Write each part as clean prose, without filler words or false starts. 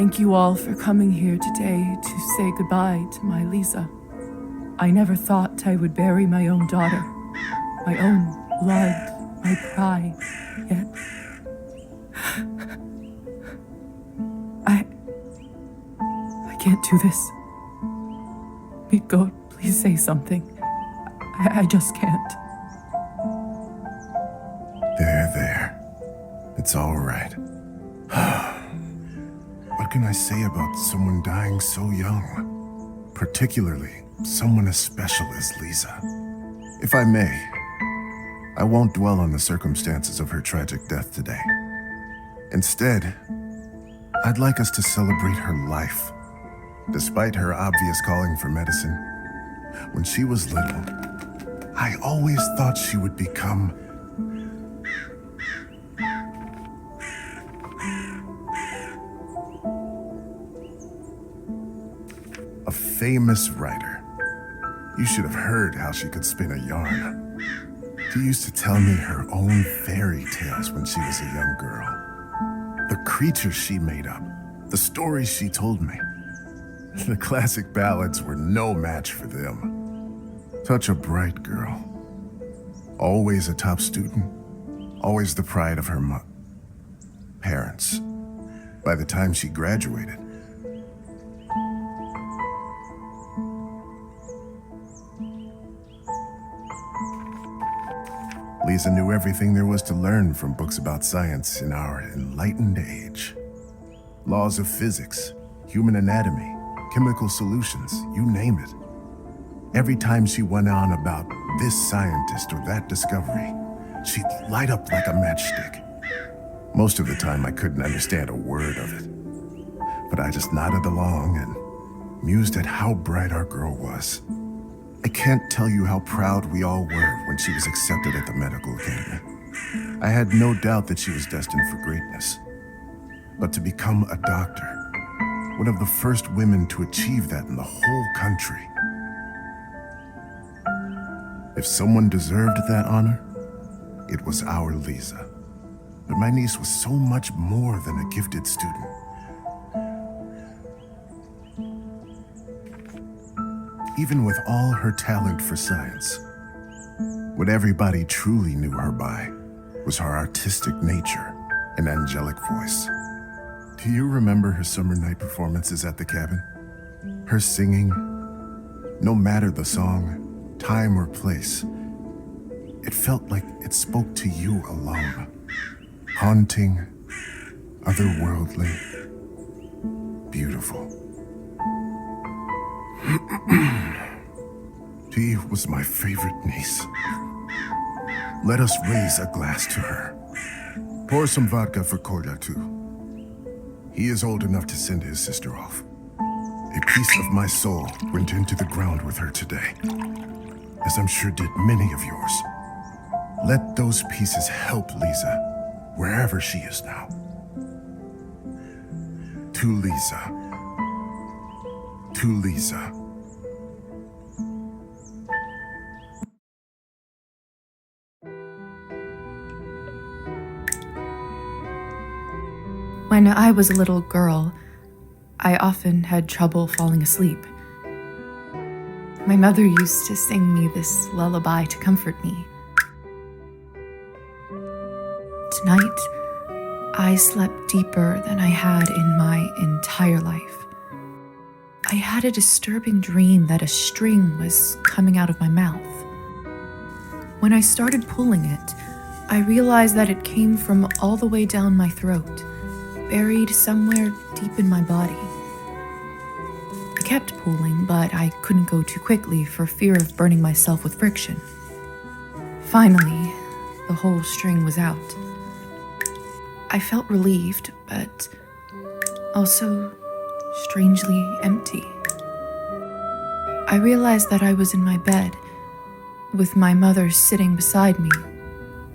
Thank you all for coming here today to say goodbye to my Lisa. I never thought I would bury my own daughter, my own blood, my pride, yet I can't do this. God, please say something. I just can't. There. It's all right. What can I say about someone dying so young? Particularly someone as special as Lisa. If I may, I won't dwell on the circumstances of her tragic death today. Instead, I'd like us to celebrate her life. Despite her obvious calling for medicine, when she was little, I always thought she would become a famous writer. You should have heard how she could spin a yarn. She used to tell me her own fairy tales when she was a young girl. The creatures she made up, the stories she told me. The classic ballads were no match for them. Such a bright girl. Always a top student. Always the pride of her parents. By the time she graduated, Lisa knew everything there was to learn from books about science in our enlightened age. Laws of physics, human anatomy, chemical solutions, you name it. Every time she went on about this scientist or that discovery, she'd light up like a matchstick. Most of the time I couldn't understand a word of it, but I just nodded along and mused at how bright our girl was. I can't tell you how proud we all were when she was accepted at the medical academy. I had no doubt that she was destined for greatness. But to become a doctor, one of the first women to achieve that in the whole country. If someone deserved that honor, it was our Lisa. But my niece was so much more than a gifted student. Even with all her talent for science, what everybody truly knew her by was her artistic nature and angelic voice. Do you remember her summer night performances at the cabin? Her singing, no matter the song, time or place, it felt like it spoke to you alone. Haunting, otherworldly, beautiful. She was my favorite niece. Let us raise a glass to her. Pour some vodka for Kolya, too. He is old enough to send his sister off. A piece of my soul went into the ground with her today, as I'm sure did many of yours. Let those pieces help Lisa, wherever she is now. To Lisa. To Lisa. When I was a little girl, I often had trouble falling asleep. My mother used to sing me this lullaby to comfort me. Tonight, I slept deeper than I had in my entire life. I had a disturbing dream that a string was coming out of my mouth. When I started pulling it, I realized that it came from all the way down my throat, buried somewhere deep in my body. I kept pulling, but I couldn't go too quickly for fear of burning myself with friction. Finally, the whole string was out. I felt relieved, but also strangely empty. I realized that I was in my bed, with my mother sitting beside me,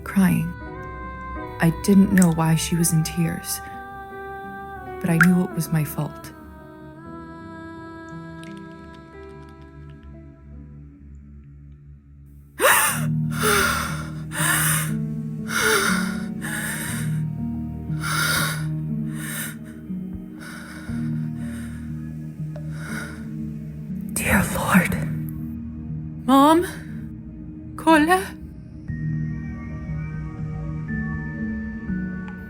crying. I didn't know why she was in tears, but I knew it was my fault.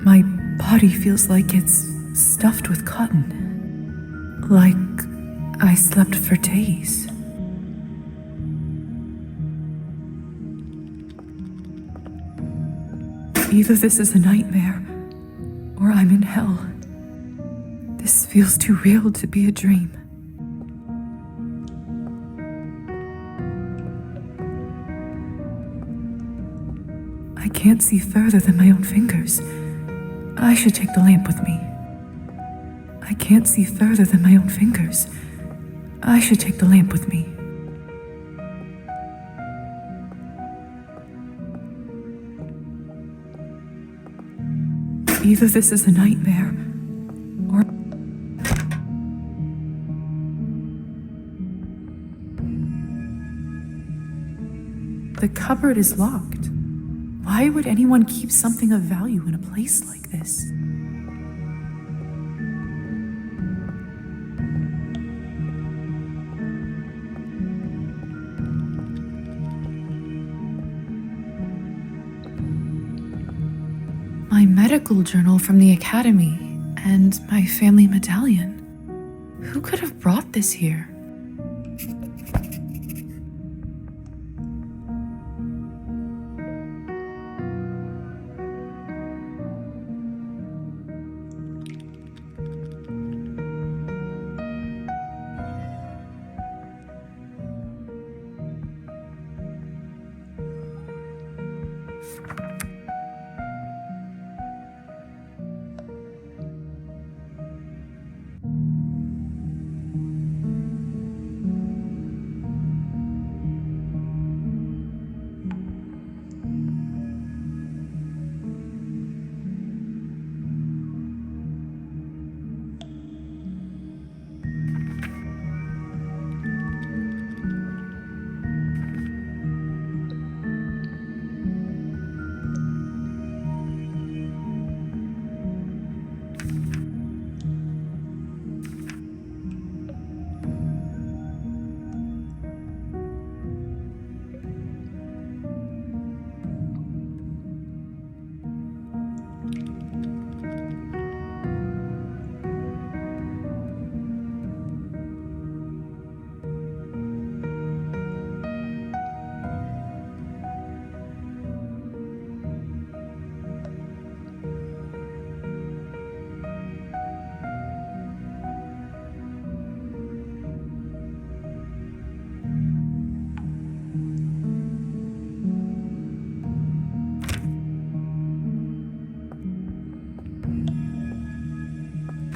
My body feels like it's stuffed with cotton. Like I slept for days. Either this is a nightmare, or I'm in hell. This feels too real to be a dream. I can't see further than my own fingers. I should take the lamp with me. I can't see further than my own fingers. I should take the lamp with me. Either this is a nightmare, or... The cupboard is locked. Why would anyone keep something of value in a place like this? My medical journal from the academy and my family medallion. Who could have brought this here?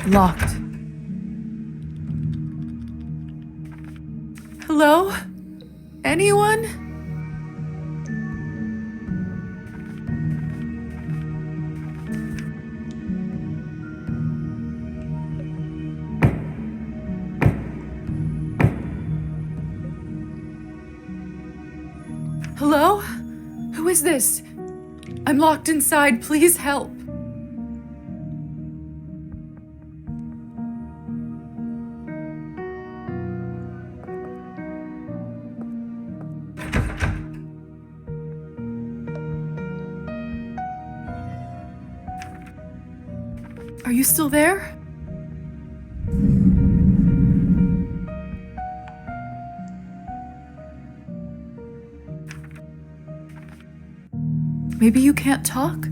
Locked. Hello? Anyone? Hello? Who is this? I'm locked inside. Please help. Are you still there? Maybe you can't talk?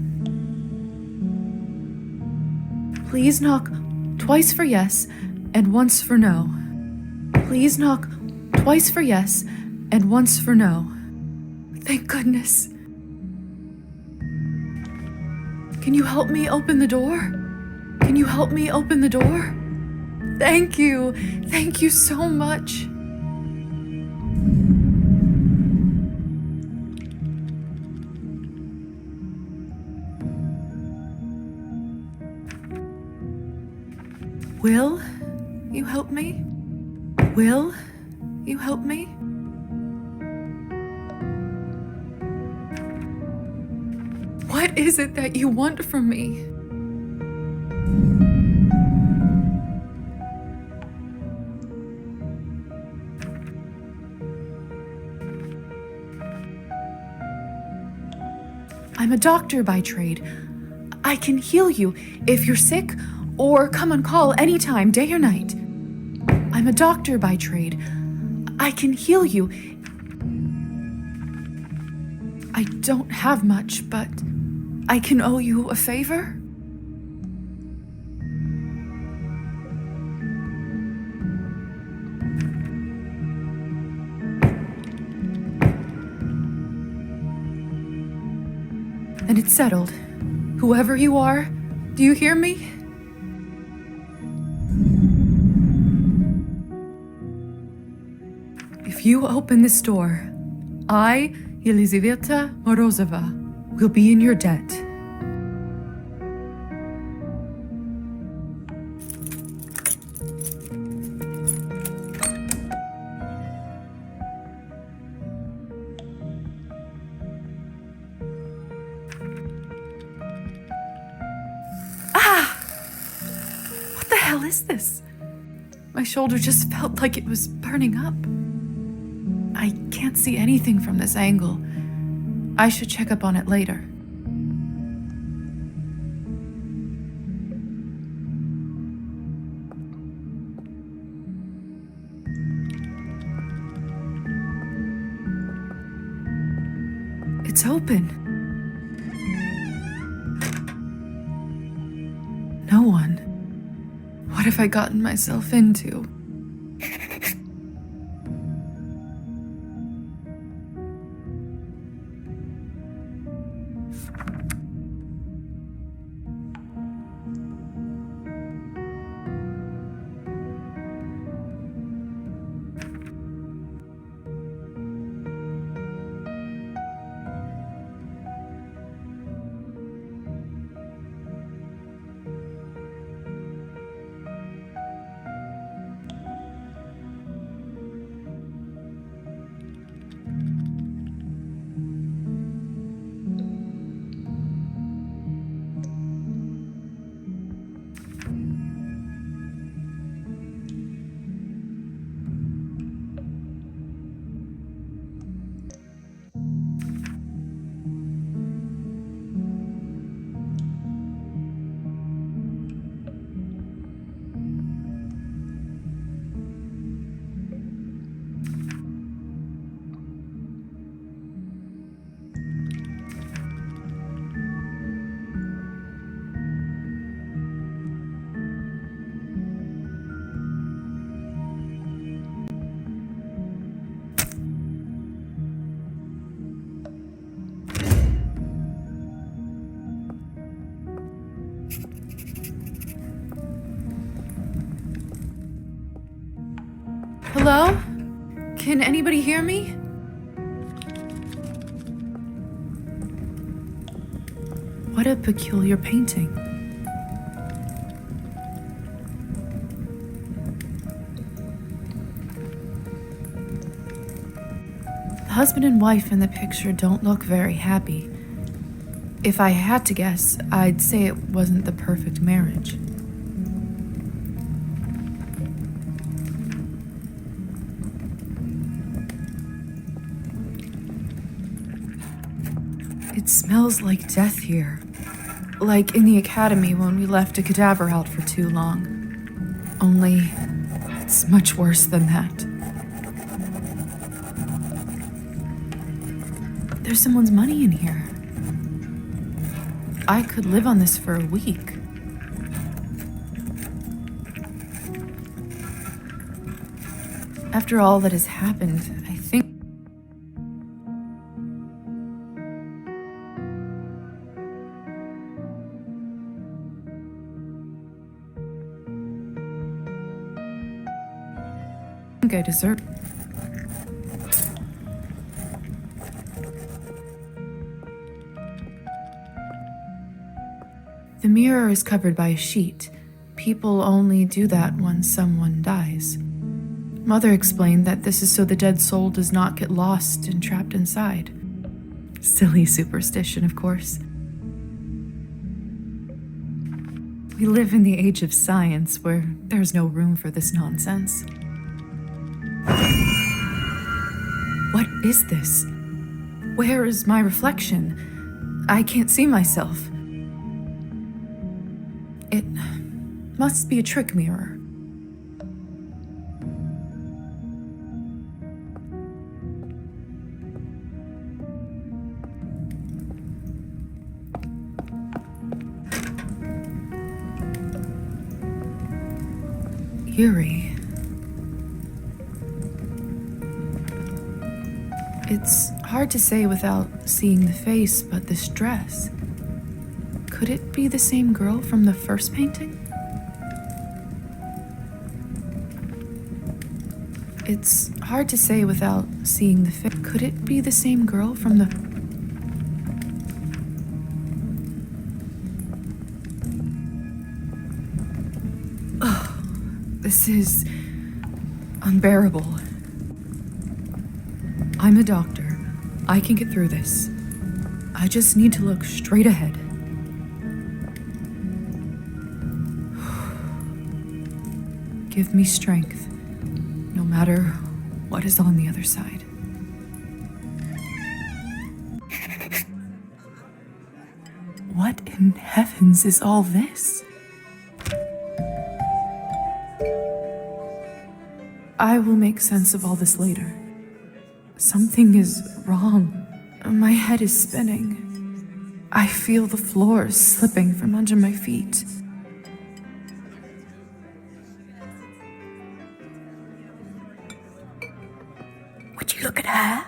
Please knock twice for yes and once for no. Please knock twice for yes and once for no. Thank goodness. Can you help me open the door? Can you help me open the door? Thank you. Thank you so much. Will you help me? Will you help me? What is it that you want from me? I'm a doctor by trade. I can heal you if you're sick, or come on call anytime, day or night. I'm a doctor by trade. I can heal you. I don't have much, but I can owe you a favor? And it's settled. Whoever you are, do you hear me? If you open this door, I, Elizaveta Morozova, will be in your debt. What the hell is this? My shoulder just felt like it was burning up. I can't see anything from this angle. I should check up on it later. It's open. No one. What have I gotten myself into? Hello? Can anybody hear me? What a peculiar painting. The husband and wife in the picture don't look very happy. If I had to guess, I'd say it wasn't the perfect marriage. It smells like death here. Like in the academy when we left a cadaver out for too long. Only, it's much worse than that. There's someone's money in here. I could live on this for a week. After all that has happened, I think I deserve. The mirror is covered by a sheet. People only do that when someone dies. Mother explained that this is so the dead soul does not get lost and trapped inside. Silly superstition, of course. We live in the age of science where there's no room for this nonsense. What is this? Where is my reflection? I can't see myself. It must be a trick mirror. Eerie. It's hard to say without seeing the face, but this dress. Could it be the same girl from the first painting? It's hard to say without seeing the face. Could it be the same girl from the... This is unbearable. I'm a doctor. I can get through this. I just need to look straight ahead. Give me strength, no matter what is on the other side. What in heavens is all this? I will make sense of all this later. Something is wrong. My head is spinning. I feel the floor slipping from under my feet. Would you look at her?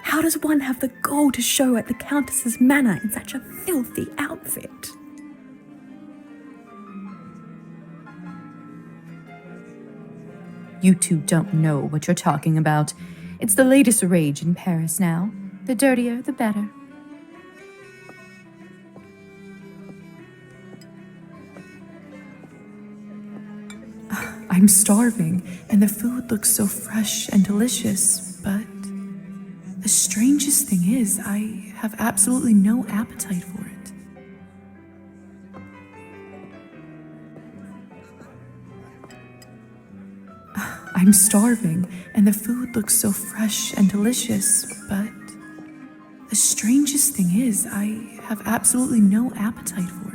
How does one have the gall to show at the Countess's manor in such a filthy outfit? You two don't know what you're talking about. It's the latest rage in Paris now. The dirtier, the better. I'm starving, and the food looks so fresh and delicious, but the strangest thing is, I have absolutely no appetite for it. I'm starving, and the food looks so fresh and delicious, but the strangest thing is, I have absolutely no appetite for it.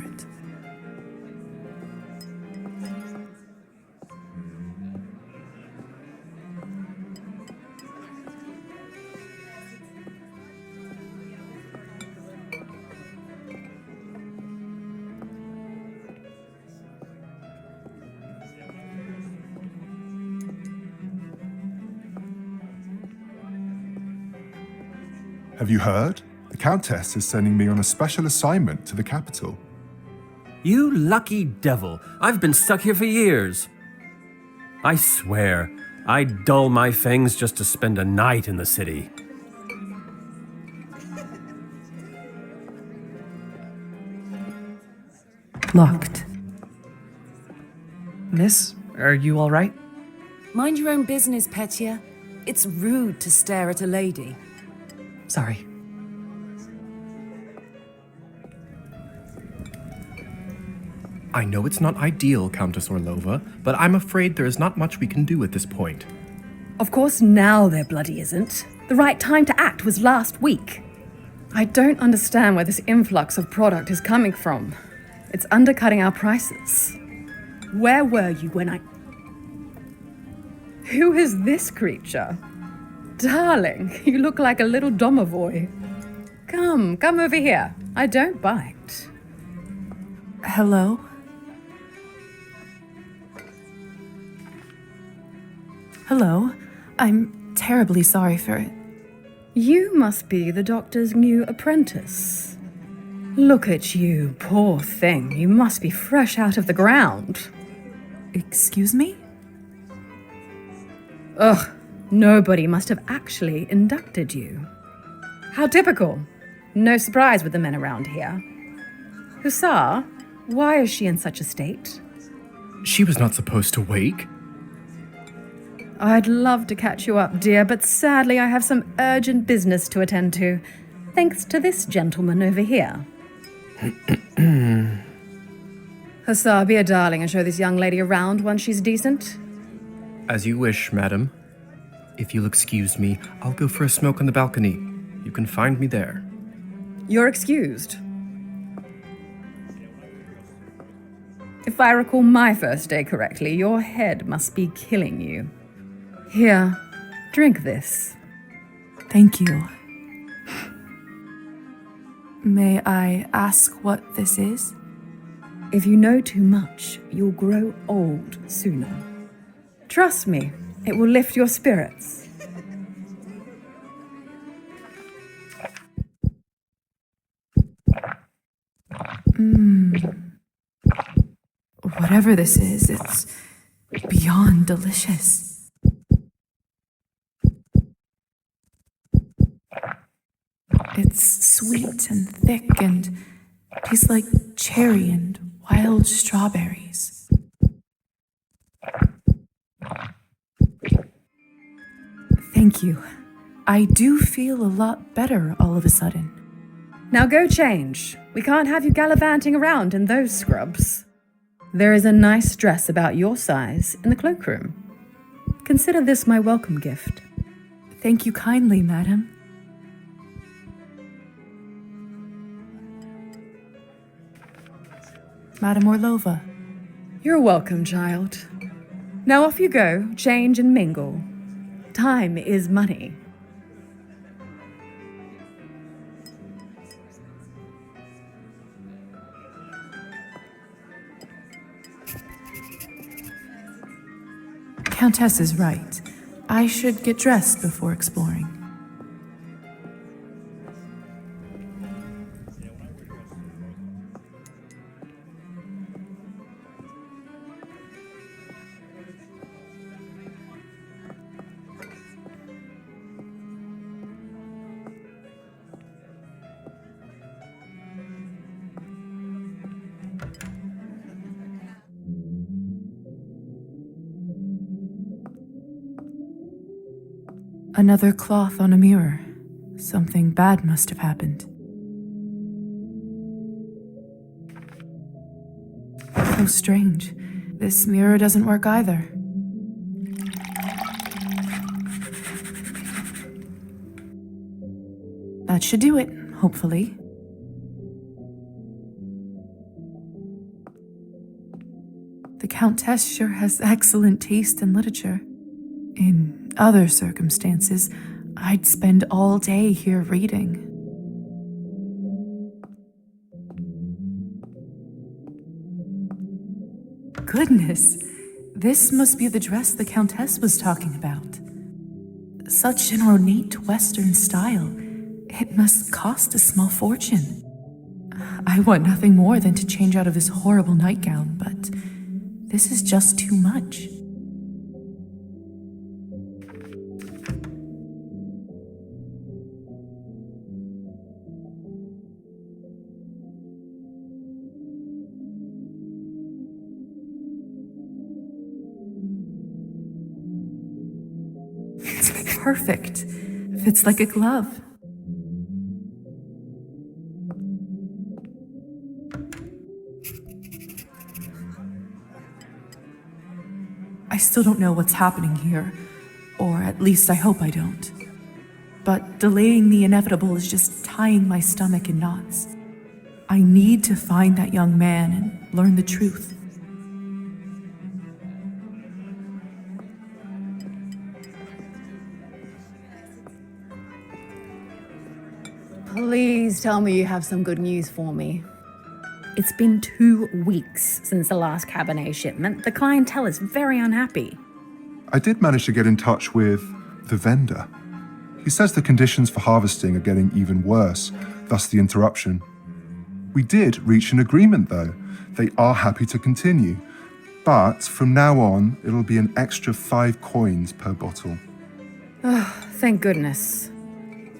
Have you heard? The Countess is sending me on a special assignment to the capital. You lucky devil. I've been stuck here for years. I swear, I'd dull my fangs just to spend a night in the city. Locked. Miss, are you all right? Mind your own business, Petya. It's rude to stare at a lady. Sorry. I know it's not ideal, Countess Orlova, but I'm afraid there is not much we can do at this point. Of course now there bloody isn't. The right time to act was last week. I don't understand where this influx of product is coming from. It's undercutting our prices. Where were you when I... Who is this creature? Darling, you look like a little domovoi. Come over here. I don't bite. Hello? Hello? I'm terribly sorry for it. You must be the doctor's new apprentice. Look at you, poor thing. You must be fresh out of the ground. Excuse me? Ugh, nobody must have actually inducted you. How typical. No surprise with the men around here. Hussar, why is she in such a state? She was not supposed to wake. I'd love to catch you up, dear, but sadly I have some urgent business to attend to, thanks to this gentleman over here. Hussar, be a darling and show this young lady around once she's decent. As you wish, madam. If you'll excuse me, I'll go for a smoke on the balcony. You can find me there. You're excused. If I recall my first day correctly, your head must be killing you. Here, drink this. Thank you. May I ask what this is? If you know too much, you'll grow old sooner. Trust me, it will lift your spirits. Whatever this is, it's beyond delicious. It's sweet and thick and tastes like cherry and wild strawberries. Thank you. I do feel a lot better all of a sudden. Now go change. We can't have you gallivanting around in those scrubs. There is a nice dress about your size in the cloakroom. Consider this my welcome gift. Thank you kindly, madam. Madam Orlova. You're welcome, child. Now off you go, change and mingle. Time is money. Countess is right. I should get dressed before exploring. Another cloth on a mirror. Something bad must have happened. How strange. This mirror doesn't work either. That should do it, hopefully. The Countess sure has excellent taste in literature. In other circumstances, I'd spend all day here reading. Goodness, this must be the dress the Countess was talking about. Such an ornate Western style. It must cost a small fortune. I want nothing more than to change out of this horrible nightgown, but this is just too much. It's perfect. Fits like a glove. I still don't know what's happening here, or at least I hope I don't. But delaying the inevitable is just tying my stomach in knots. I need to find that young man and learn the truth. Please tell me you have some good news for me. It's been 2 weeks since the last Cabernet shipment. The clientele is very unhappy. I did manage to get in touch with the vendor. He says the conditions for harvesting are getting even worse, thus the interruption. We did reach an agreement though. They are happy to continue. But from now on, it'll be an extra 5 coins per bottle. Thank goodness.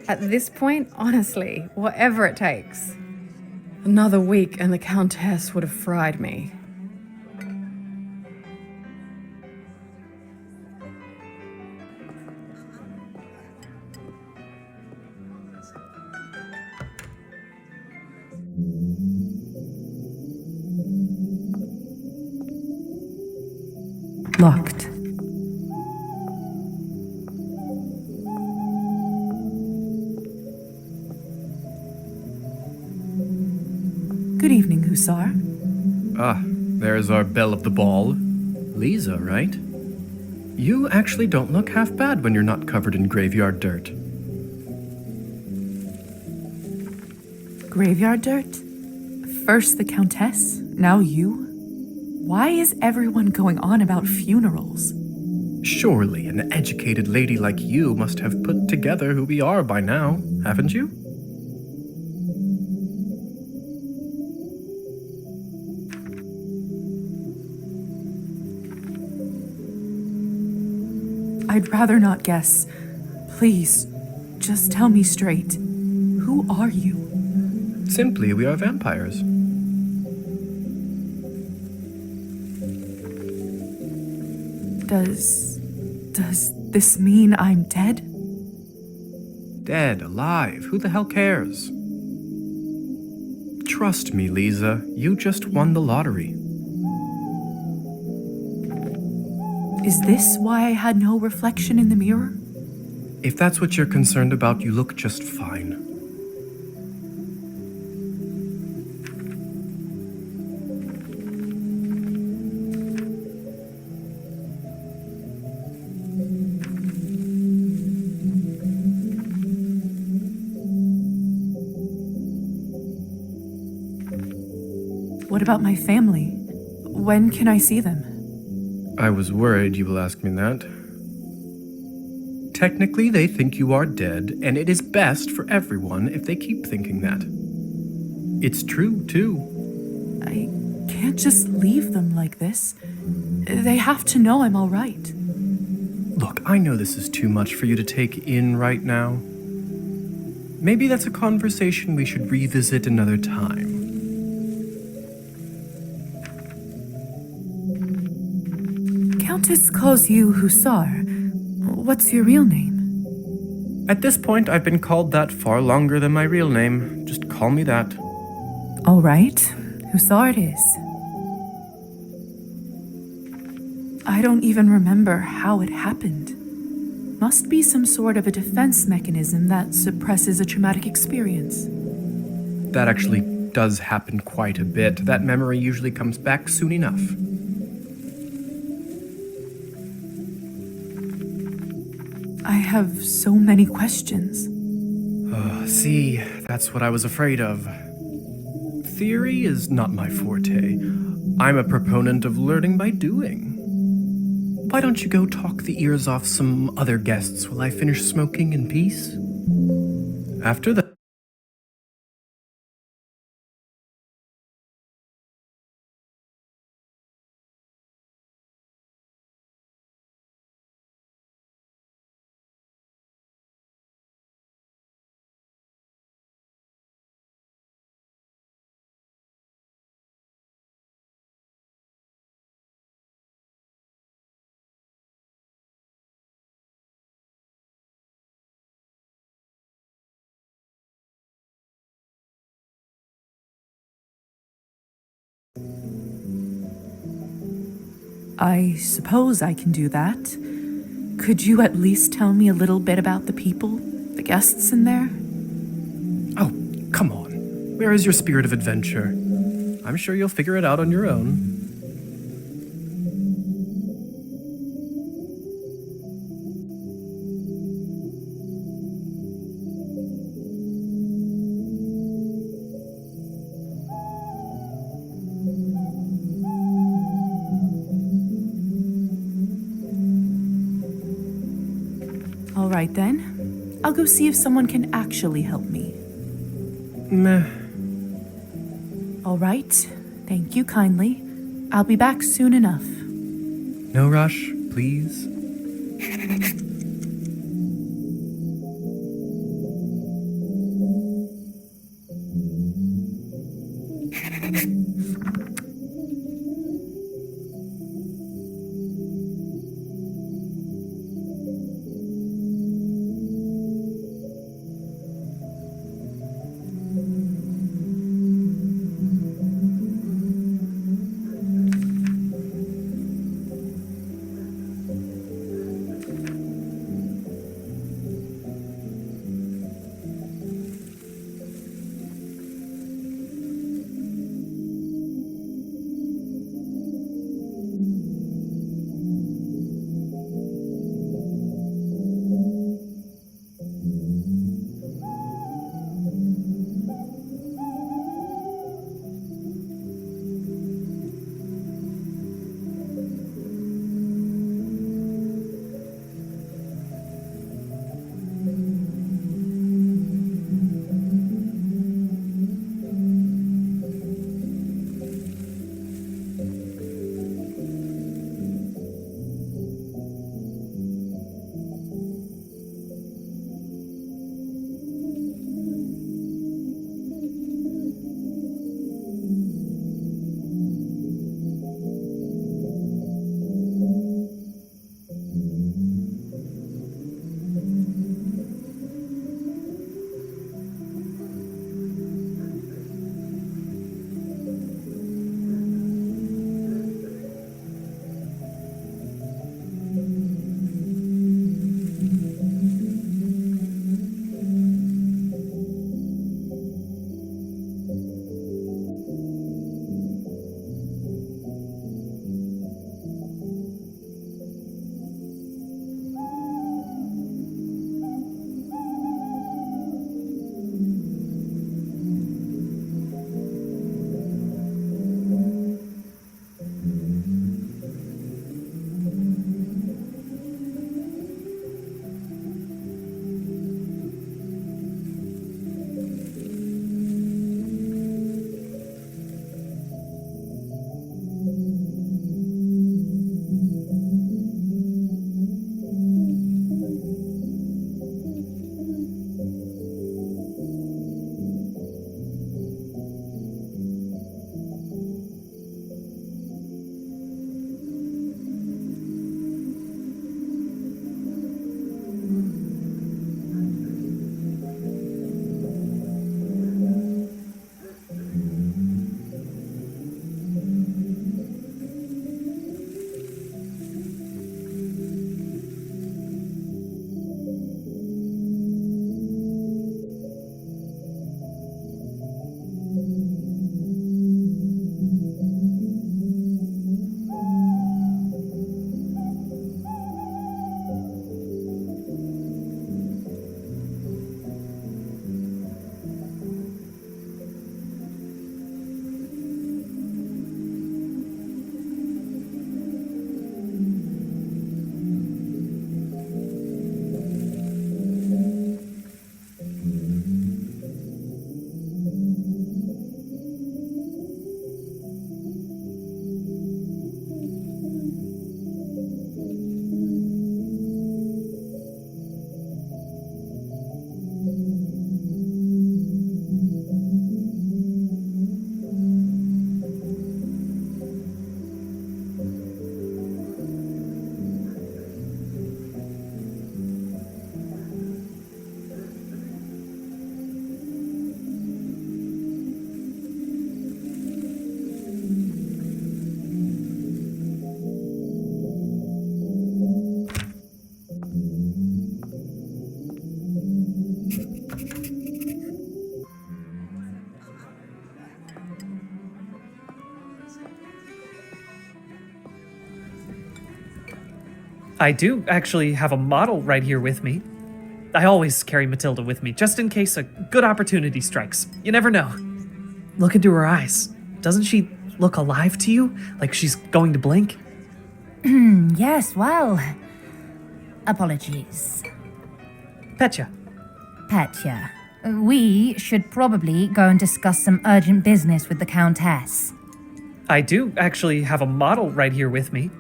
At this point, honestly, whatever it takes. Another week and the Countess would have fried me. Locked. Good evening, Hussar. Ah, There's our belle of the ball. Lisa, right? You actually don't look half bad when you're not covered in graveyard dirt. Graveyard dirt? First the Countess, now you? Why is everyone going on about funerals? Surely an educated lady like you must have put together who we are by now, haven't you? I'd rather not guess. Please, just tell me straight. Who are you? Simply, we are vampires. Does this mean I'm dead? Dead, alive, who the hell cares? Trust me, Lisa, you just won the lottery. Is this why I had no reflection in the mirror? If that's what you're concerned about, you look just fine. What about my family? When can I see them? I was worried you will ask me that. Technically, they think you are dead, and it is best for everyone if they keep thinking that. It's true, too. I can't just leave them like this. They have to know I'm all right. Look, I know this is too much for you to take in right now. Maybe that's a conversation we should revisit another time. Countess calls you Hussar. What's your real name? At this point, I've been called that far longer than my real name. Just call me that. All right, Hussar it is. I don't even remember how it happened. Must be some sort of a defense mechanism that suppresses a traumatic experience. That actually does happen quite a bit. That memory usually comes back soon enough. I have so many questions. See, that's what I was afraid of. Theory is not my forte. I'm a proponent of learning by doing. Why don't you go talk the ears off some other guests while I finish smoking in peace? After that. I suppose I can do that. Could you at least tell me a little bit about the people, the guests in there? Oh, come on. Where is your spirit of adventure? I'm sure you'll figure it out on your own. All right then. I'll go see if someone can actually help me. Meh. All right. Thank you kindly. I'll be back soon enough. No rush, please. I do actually have a model right here with me. I always carry Matilda with me, just in case a good opportunity strikes. You never know. Look into her eyes. Doesn't she look alive to you? Like she's going to blink? Yes, well. Apologies. Petya. Petya, we should probably go and discuss some urgent business with the Countess. I do actually have a model right here with me.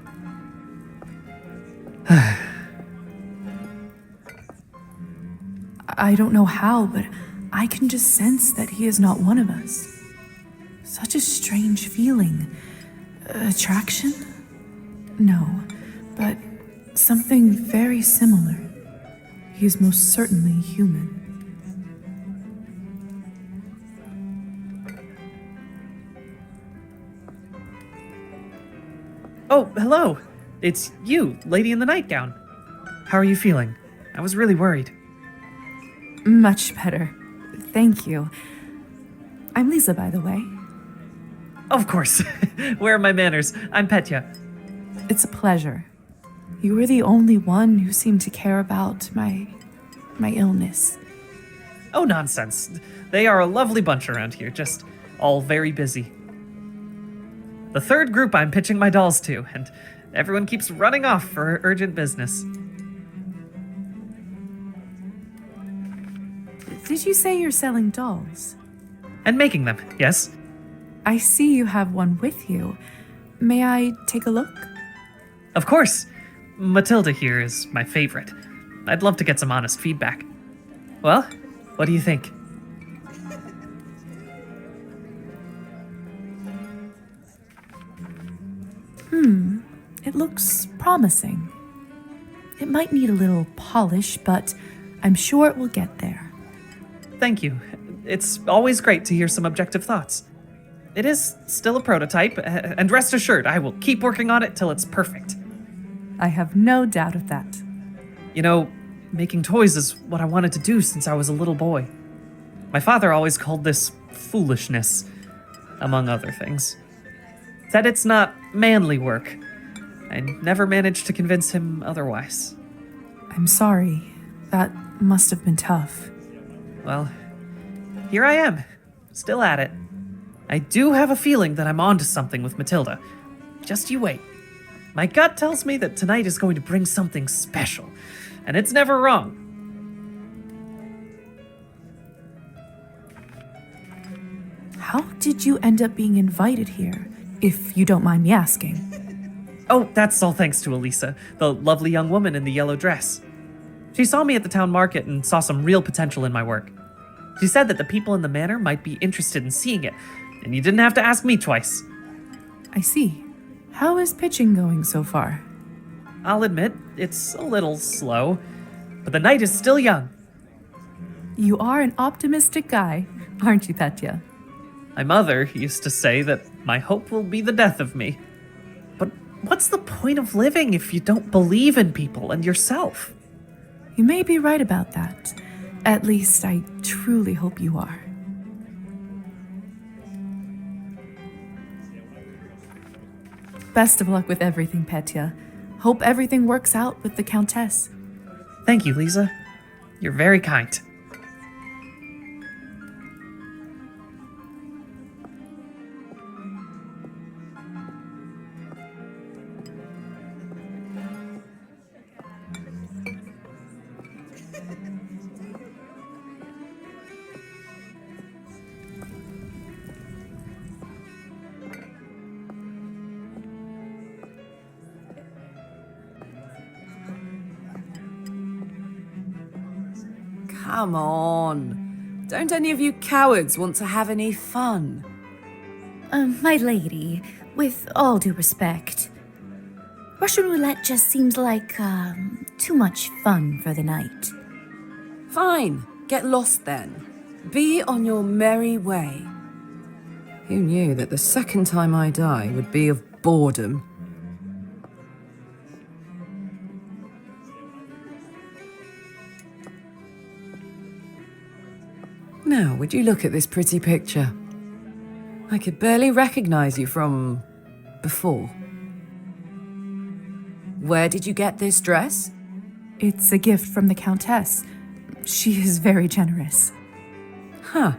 I don't know how, but I can just sense that he is not one of us. Such a strange feeling. Attraction? No, but something very similar. He is most certainly human. Oh, hello. It's you, lady in the nightgown. How are you feeling? I was really worried. Much better. Thank you. I'm Lisa, by the way. Of course. Where are my manners? I'm Petya. It's a pleasure. You were the only one who seemed to care about my illness. Oh, nonsense. They are a lovely bunch around here, just all very busy. The third group I'm pitching my dolls to, and everyone keeps running off for urgent business. Did you say you're selling dolls? And making them, yes? I see you have one with you. May I take a look? Of course. Matilda here is my favorite. I'd love to get some honest feedback. Well, what do you think? It looks promising. It might need a little polish, but I'm sure it will get there. Thank you. It's always great to hear some objective thoughts. It is still a prototype, and rest assured, I will keep working on it till it's perfect. I have no doubt of that. You know, making toys is what I wanted to do since I was a little boy. My father always called this foolishness, among other things. Said it's not manly work. I never managed to convince him otherwise. I'm sorry. That must have been tough. Well, here I am, still at it. I do have a feeling that I'm onto something with Matilda. Just you wait. My gut tells me that tonight is going to bring something special, and it's never wrong. How did you end up being invited here, if you don't mind me asking? Oh, that's all thanks to Elisa, the lovely young woman in the yellow dress. She saw me at the town market and saw some real potential in my work. She said that the people in the manor might be interested in seeing it, and you didn't have to ask me twice. I see. How is pitching going so far? I'll admit, it's a little slow, but the night is still young. You are an optimistic guy, aren't you, Petya? My mother used to say that my hope will be the death of me. But what's the point of living if you don't believe in people and yourself? You may be right about that. At least I truly hope you are. Best of luck with everything, Petya. Hope everything works out with the Countess. Thank you, Lisa. You're very kind. Come on. Don't any of you cowards want to have any fun? My lady, with all due respect, Russian roulette just seems like, too much fun for the night. Fine, get lost then. Be on your merry way. Who knew that the second time I die would be of boredom? Now, would you look at this pretty picture? I could barely recognize you from before. Where did you get this dress? It's a gift from the Countess. She is very generous. Huh.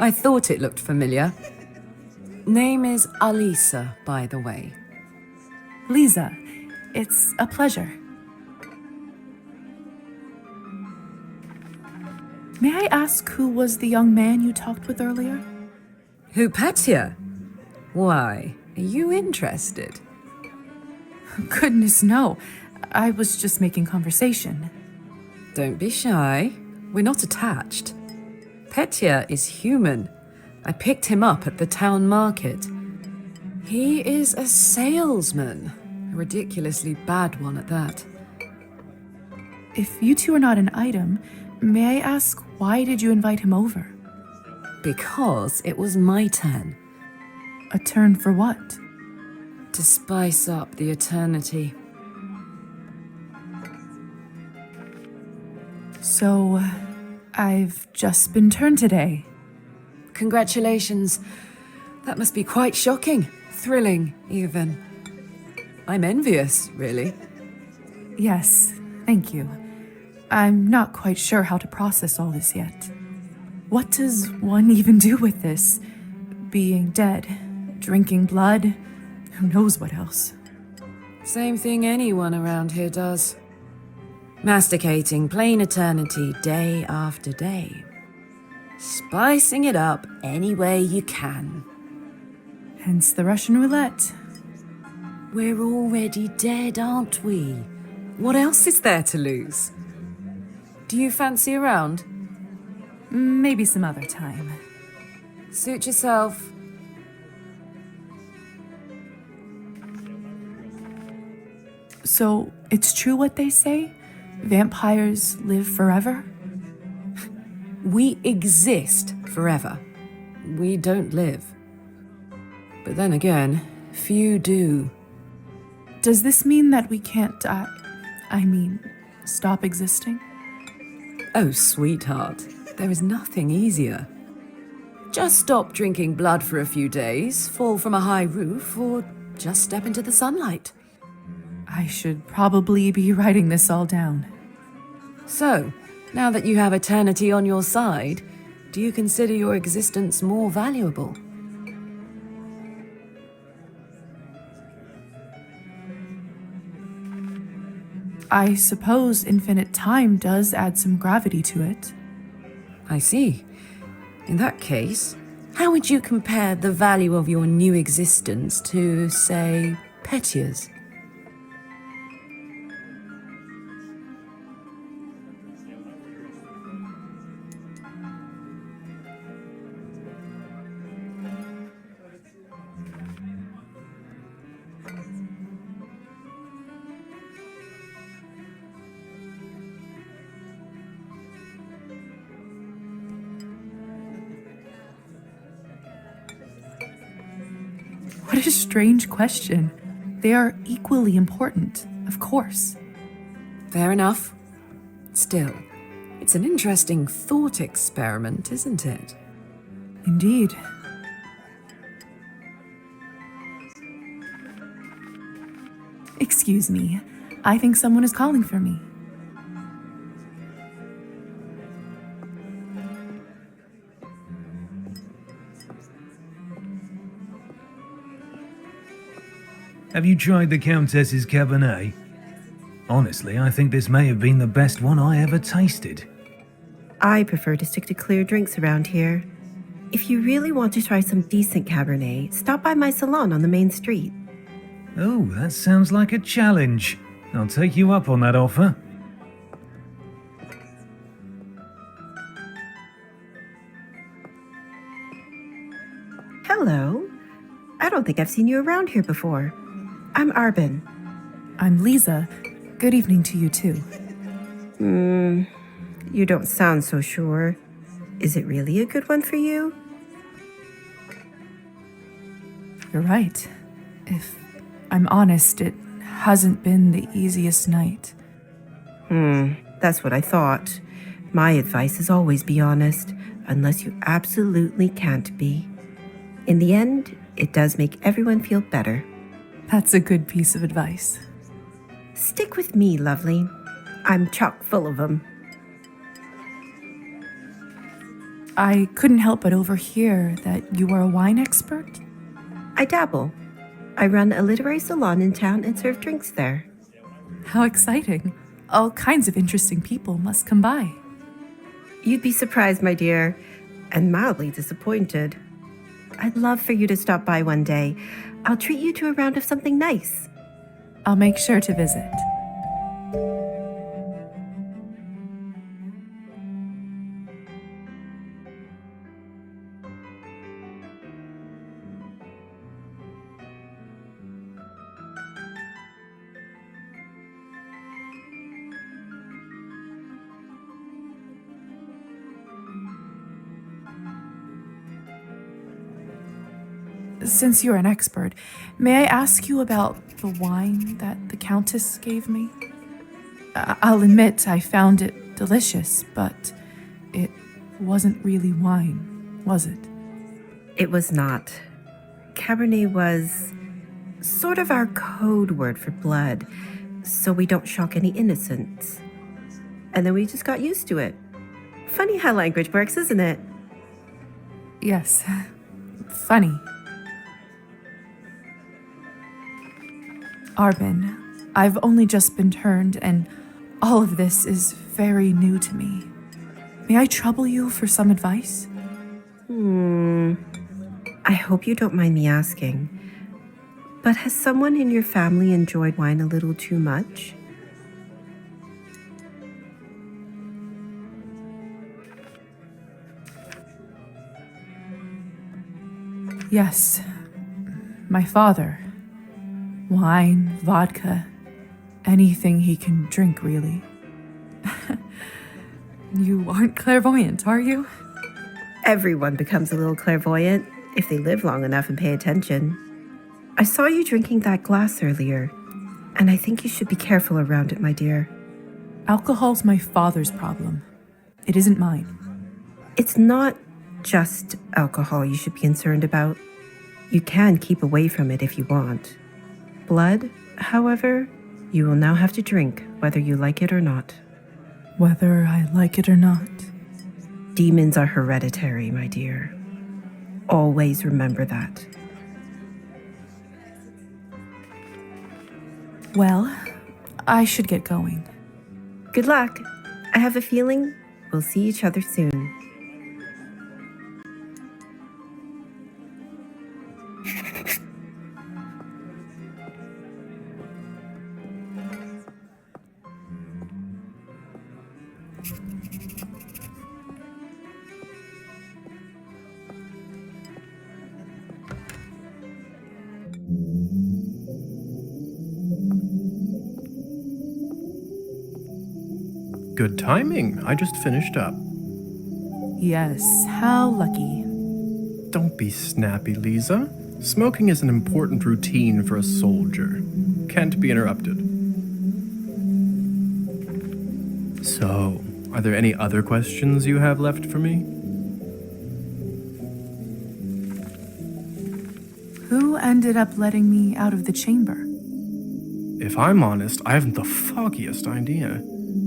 I thought it looked familiar. Name is Alisa, by the way. Lisa, it's a pleasure. May I ask who was the young man you talked with earlier? Who, Petya? Why, are you interested? Goodness, no. I was just making conversation. Don't be shy. We're not attached. Petya is human. I picked him up at the town market. He is a salesman. A ridiculously bad one at that. If you two are not an item, may I ask why did you invite him over? Because it was my turn. A turn for what? To spice up the eternity. So, I've just been turned today. Congratulations. That must be quite shocking. Thrilling, even. I'm envious, really. Yes, thank you. I'm not quite sure how to process all this yet. What does one even do with this? Being dead, drinking blood, who knows what else? Same thing anyone around here does. Masticating plain eternity day after day. Spicing it up any way you can. Hence the Russian roulette. We're already dead, aren't we? What else is there to lose? Do you fancy a round? Maybe some other time. Suit yourself. So, it's true what they say? Vampires live forever? We exist forever. We don't live. But then again, few do. Does this mean that we can't die? I mean, stop existing? Oh, sweetheart, there is nothing easier. Just stop drinking blood for a few days, fall from a high roof, or just step into the sunlight. I should probably be writing this all down. So, now that you have eternity on your side, do you consider your existence more valuable? I suppose infinite time does add some gravity to it. I see. In that case, how would you compare the value of your new existence to, say, Petya's? What a strange question. They are equally important, of course. Fair enough. Still, it's an interesting thought experiment, isn't it? Indeed. Excuse me. I think someone is calling for me. Have you tried the Countess's Cabernet? Honestly, I think this may have been the best one I ever tasted. I prefer to stick to clear drinks around here. If you really want to try some decent Cabernet, stop by my salon on the main street. Oh, that sounds like a challenge. I'll take you up on that offer. Hello. I don't think I've seen you around here before. I'm Arbin. I'm Lisa. Good evening to you, too. You don't sound so sure. Is it really a good one for you? You're right. If I'm honest, it hasn't been the easiest night. That's what I thought. My advice is always be honest, unless you absolutely can't be. In the end, it does make everyone feel better. That's a good piece of advice. Stick with me, lovely. I'm chock full of them. I couldn't help but overhear that you are a wine expert. I dabble. I run a literary salon in town and serve drinks there. How exciting. All kinds of interesting people must come by. You'd be surprised, my dear, and mildly disappointed. I'd love for you to stop by one day. I'll treat you to a round of something nice. I'll make sure to visit. Since you're an expert, may I ask you about the wine that the Countess gave me? I'll admit I found it delicious, but it wasn't really wine, was it? It was not. Cabernet was sort of our code word for blood, so we don't shock any innocents. And then we just got used to it. Funny how language works, isn't it? Yes. Funny. Arbin, I've only just been turned, and all of this is very new to me. May I trouble you for some advice? I hope you don't mind me asking, but has someone in your family enjoyed wine a little too much? Yes. My father. Wine, vodka, anything he can drink, really. You aren't clairvoyant, are you? Everyone becomes a little clairvoyant if they live long enough and pay attention. I saw you drinking that glass earlier, and I think you should be careful around it, my dear. Alcohol's my father's problem. It isn't mine. It's not just alcohol you should be concerned about. You can keep away from it if you want. Blood, however, you will now have to drink, whether you like it or not. Whether I like it or not. Demons are hereditary, my dear. Always remember that. Well, I should get going. Good luck. I have a feeling we'll see each other soon. Good timing. I just finished up. Yes, how lucky. Don't be snappy, Lisa. Smoking is an important routine for a soldier. Can't be interrupted. So, are there any other questions you have left for me? Who ended up letting me out of the chamber? If I'm honest, I haven't the foggiest idea.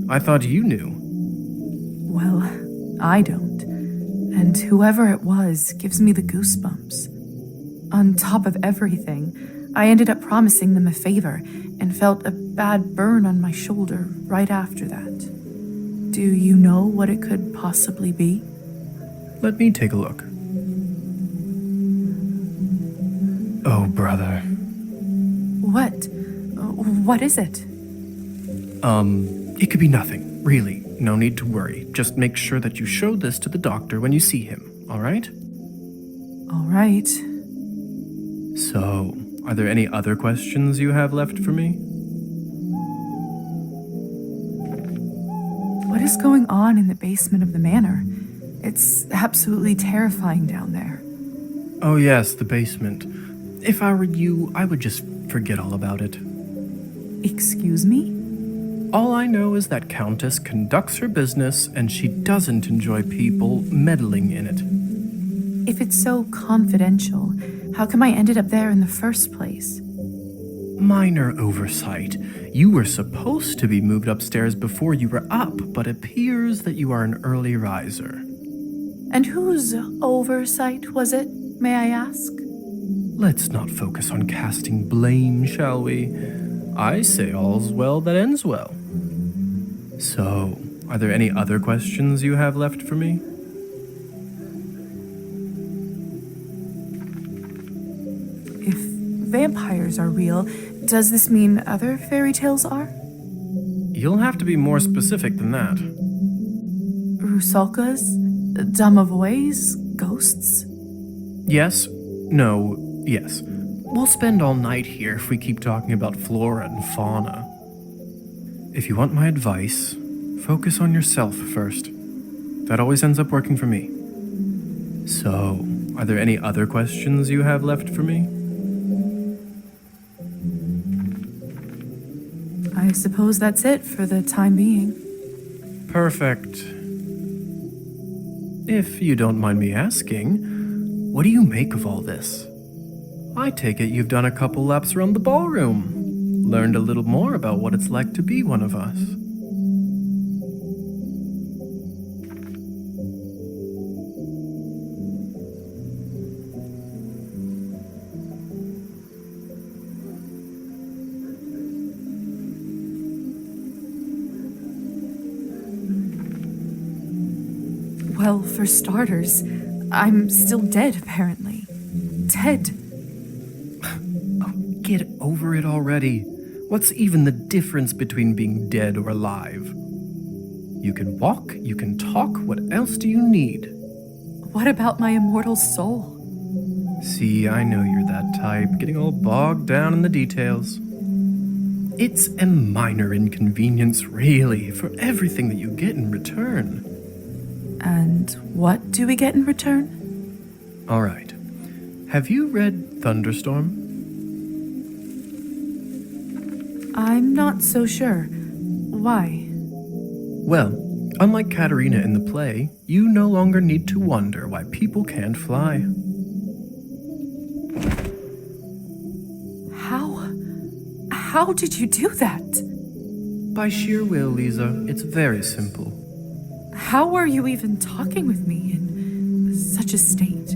I thought you knew. Well, I don't. And whoever it was gives me the goosebumps. On top of everything, I ended up promising them a favor and felt a bad burn on my shoulder right after that. Do you know what it could possibly be? Let me take a look. Oh, brother. What? What is it? It could be nothing, really. No need to worry. Just make sure that you show this to the doctor when you see him, all right? All right. So, are there any other questions you have left for me? What is going on in the basement of the manor? It's absolutely terrifying down there. Oh yes, the basement. If I were you, I would just forget all about it. Excuse me? All I know is that Countess conducts her business and she doesn't enjoy people meddling in it. If it's so confidential, how come I ended up there in the first place? minor oversight. You were supposed to be moved upstairs before you were up, but appears that you are an early riser. And whose oversight was it, may I ask? Let's not focus on casting blame, shall we? I say all's well that ends well. So, are there any other questions you have left for me? If vampires are real, does this mean other fairy tales are? You'll have to be more specific than that. Rusalkas? Domovoys? Ghosts? Yes, no, yes. We'll spend all night here if we keep talking about flora and fauna. If you want my advice, focus on yourself first. That always ends up working for me. So, are there any other questions you have left for me? I suppose that's it for the time being. Perfect. If you don't mind me asking, what do you make of all this? I take it you've done a couple laps around the ballroom, learned a little more about what it's like to be one of us. Well, for starters, I'm still dead, apparently. Dead. Oh, get over it already. What's even the difference between being dead or alive? You can walk, you can talk, what else do you need? What about my immortal soul? See, I know you're that type, getting all bogged down in the details. It's a minor inconvenience, really, for everything that you get in return. And what do we get in return? All right. Have you read Thunderstorm? I'm not so sure. Why? Well, unlike Katerina in the play, you no longer need to wonder why people can't fly. How did you do that? By sheer will, Lisa. It's very simple. How are you even talking with me in such a state?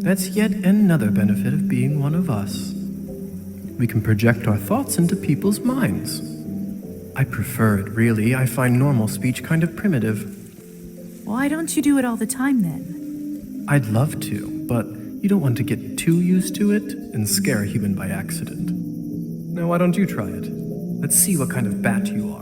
That's yet another benefit of being one of us. We can project our thoughts into people's minds. I prefer it, really. I find normal speech kind of primitive. Why don't you do it all the time, then? I'd love to, but you don't want to get too used to it and scare a human by accident. Now, why don't you try it? Let's see what kind of bat you are.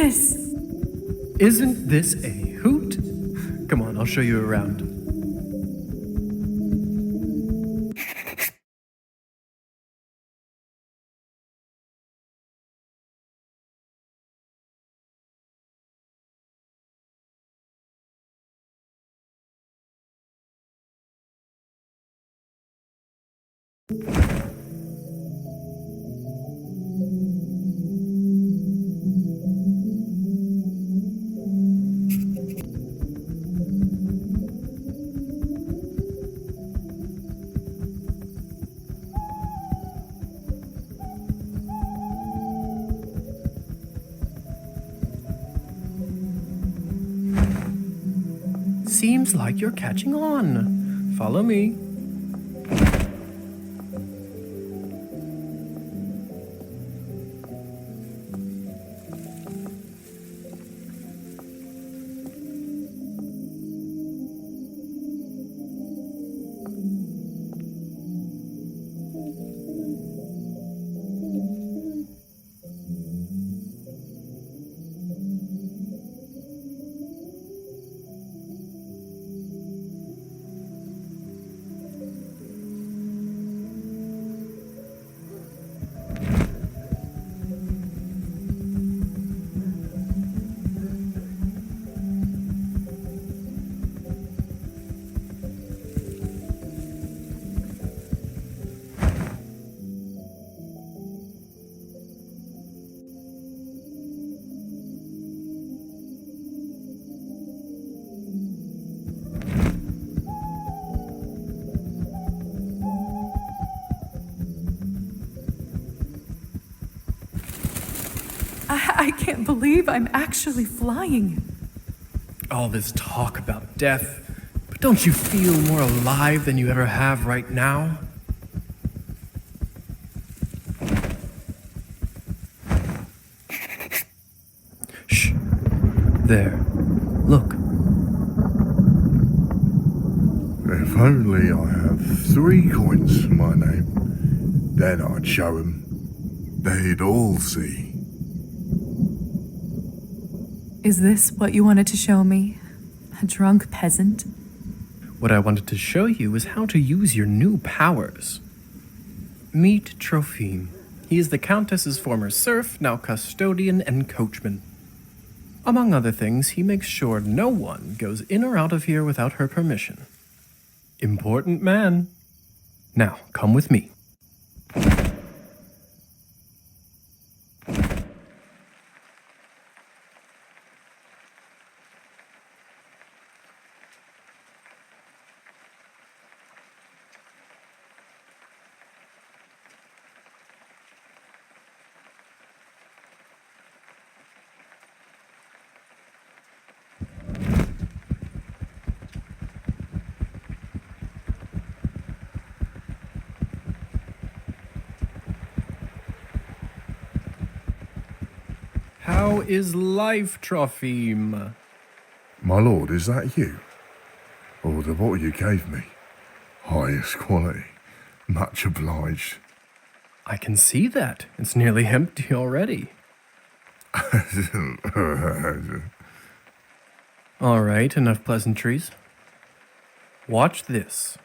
goodness! Isn't this a hoot? Come on, I'll show you around. Seems like you're catching on. Follow me. I can't believe I'm actually flying. All this talk about death, but don't you feel more alive than you ever have right now? Shh. There. Look. If only I have 3 coins to my name, then I'd show 'em. They'd all see. Is this what you wanted to show me? A drunk peasant? What I wanted to show you is how to use your new powers. Meet Trophime. He is the Countess's former serf, now custodian and coachman. Among other things, he makes sure no one goes in or out of here without her permission. Important man. Now, come with me. How is life, Trophime? My lord, is that you? Oh, the bottle you gave me. Highest quality. Much obliged. I can see that. It's nearly empty already. All right, enough pleasantries. Watch this.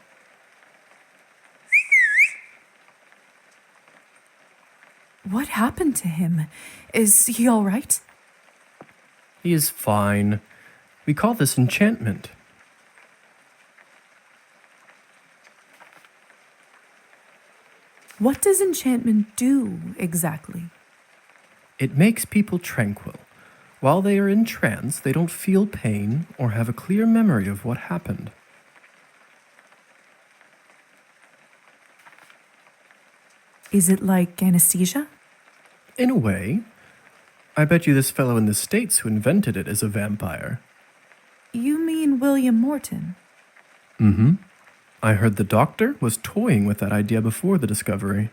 What happened to him? Is he all right? He is fine. We call this enchantment. What does enchantment do exactly? It makes people tranquil. While they are in trance, they don't feel pain or have a clear memory of what happened. Is it like anesthesia? In a way. I bet you this fellow in the States who invented it is a vampire. You mean William Morton? Mm-hmm. I heard the doctor was toying with that idea before the discovery.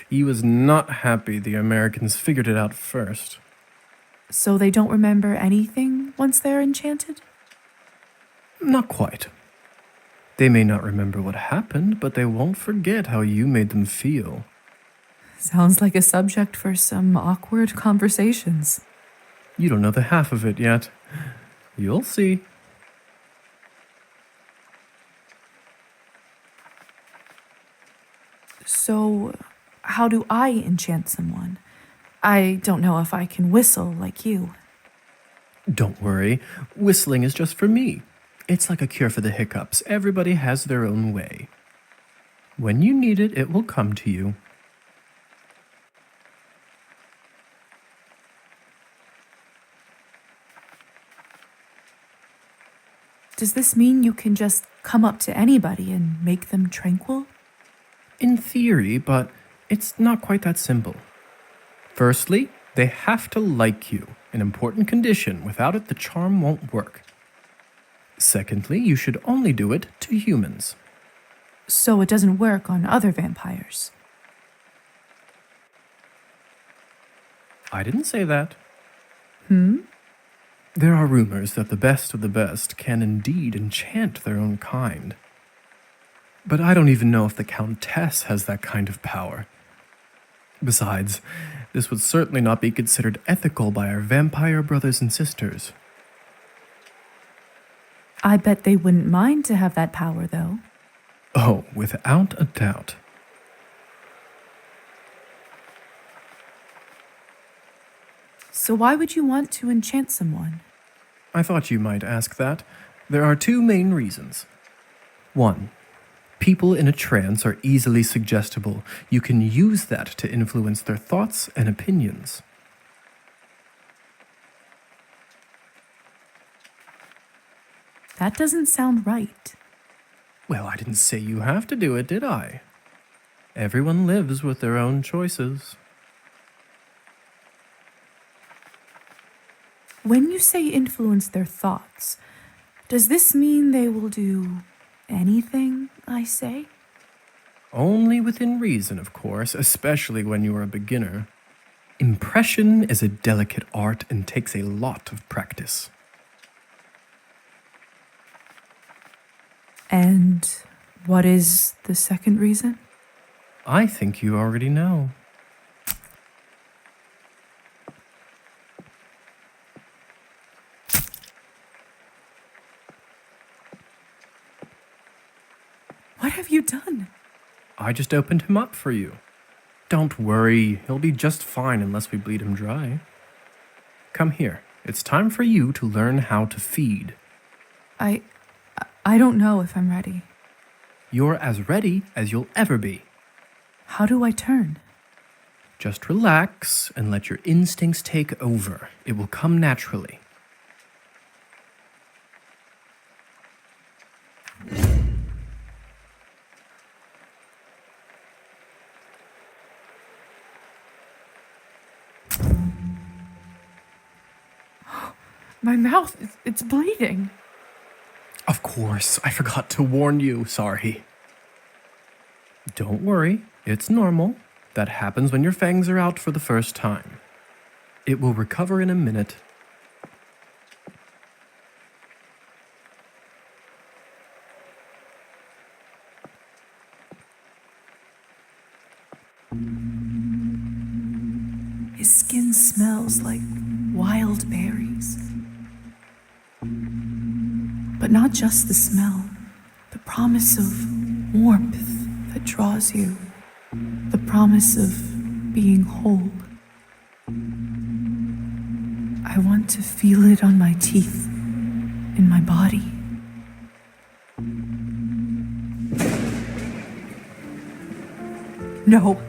He was not happy the Americans figured it out first. So they don't remember anything once they're enchanted? Not quite. They may not remember what happened, but they won't forget how you made them feel. Sounds like a subject for some awkward conversations. You don't know the half of it yet. You'll see. So, how do I enchant someone? I don't know if I can whistle like you. Don't worry, whistling is just for me. It's like a cure for the hiccups. Everybody has their own way. When you need it, it will come to you. Does this mean you can just come up to anybody and make them tranquil? In theory, but it's not quite that simple. Firstly, they have to like you, an important condition. Without it, the charm won't work. Secondly, you should only do it to humans. So it doesn't work on other vampires. I didn't say that. There are rumors that the best of the best can indeed enchant their own kind. But I don't even know if the Countess has that kind of power. Besides, this would certainly not be considered ethical by our vampire brothers and sisters. I bet they wouldn't mind to have that power, though. Oh, without a doubt. So why would you want to enchant someone? I thought you might ask that. There are two main reasons. 1. People in a trance are easily suggestible. You can use that to influence their thoughts and opinions. That doesn't sound right. Well, I didn't say you have to do it, did I? Everyone lives with their own choices. When you say influence their thoughts, does this mean they will do anything I say? Only within reason, of course, especially when you are a beginner. Impression is a delicate art and takes a lot of practice. And what is the second reason? I think you already know. What have you done? I just opened him up for you. Don't worry, he'll be just fine unless we bleed him dry. Come here. It's time for you to learn how to feed. I don't know if I'm ready. You're as ready as you'll ever be. How do I turn? Just relax and let your instincts take over. It will come naturally. My mouth, it's bleeding. Of course, I forgot to warn you. Sorry. Don't worry, it's normal. That happens when your fangs are out for the first time. It will recover in a minute. His skin smells like wild berries. But not just the smell, the promise of warmth that draws you, the promise of being whole. I want to feel it on my teeth, in my body. No,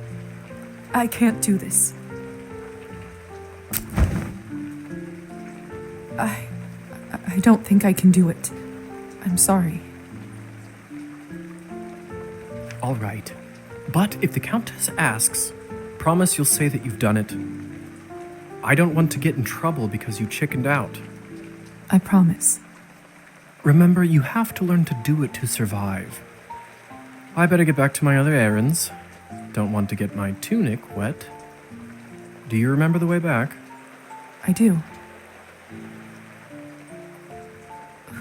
I can't do this. I don't think I can do it. I'm sorry. All right. But if the Countess asks, promise you'll say that you've done it. I don't want to get in trouble because you chickened out. I promise. Remember, you have to learn to do it to survive. I better get back to my other errands. Don't want to get my tunic wet. Do you remember the way back? I do.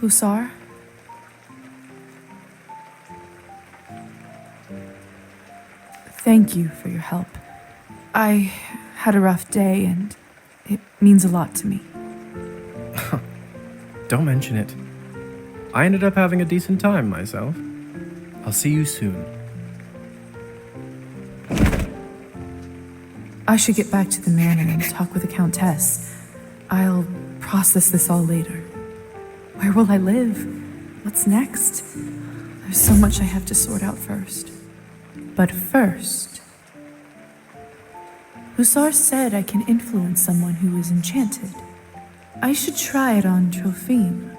Hussar? Thank you for your help. I had a rough day and it means a lot to me. Don't mention it. I ended up having a decent time myself. I'll see you soon. I should get back to the manor and talk with the Countess. I'll process this all later. Where will I live? What's next? There's so much I have to sort out first. But first, Hussar said I can influence someone who is enchanted. I should try it on Trophime.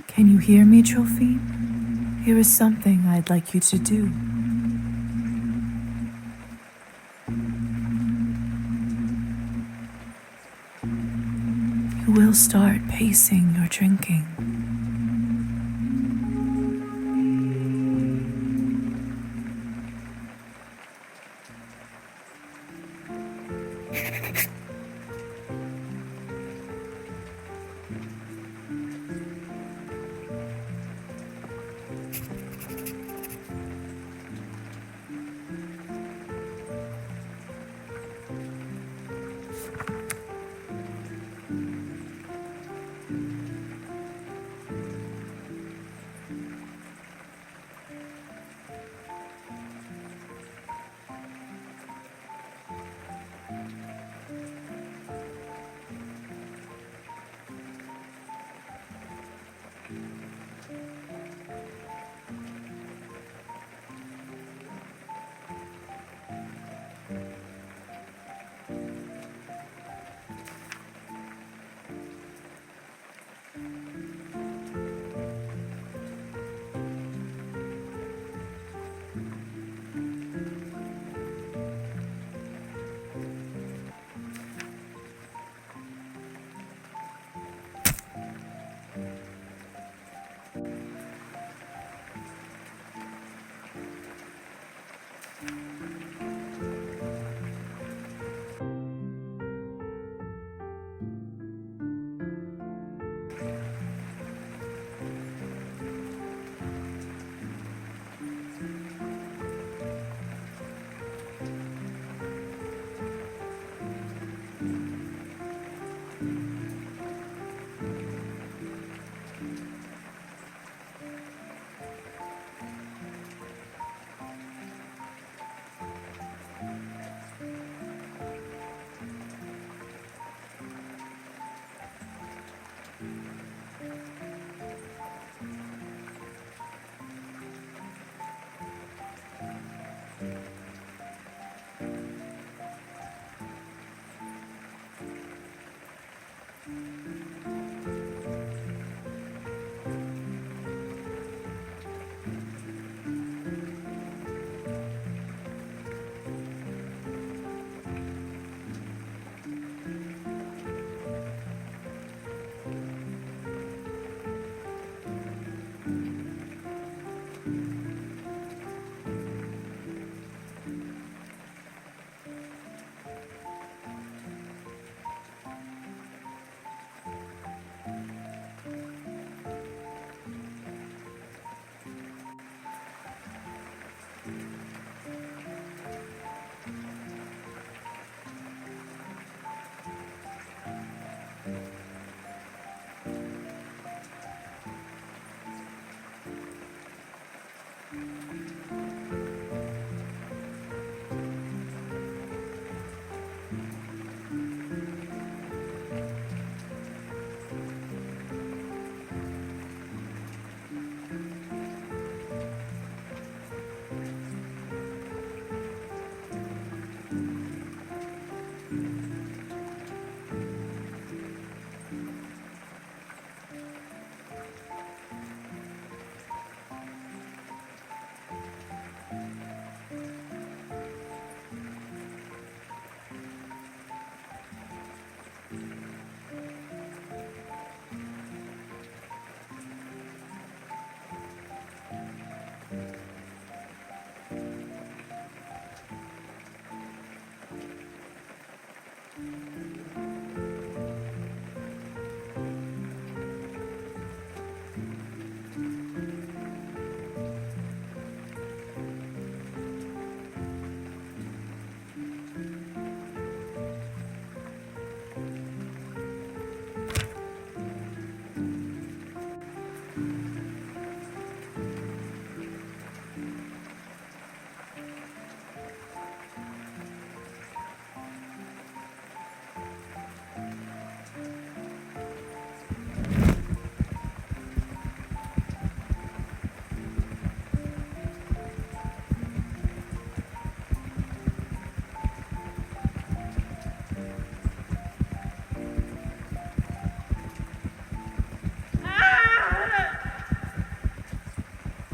Can you hear me, Trophime? Here is something I'd like you to do. You will start pacing your drinking.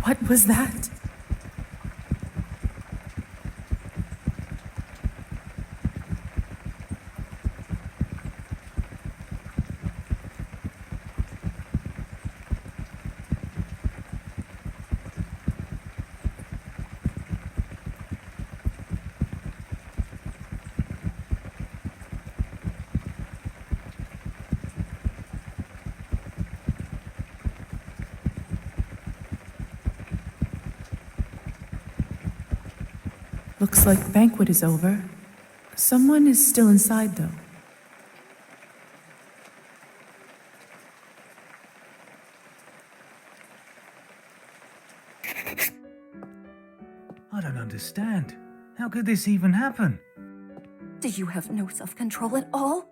What was that? Looks like the banquet is over. Someone is still inside, though. I don't understand. How could this even happen? Do you have no self-control at all?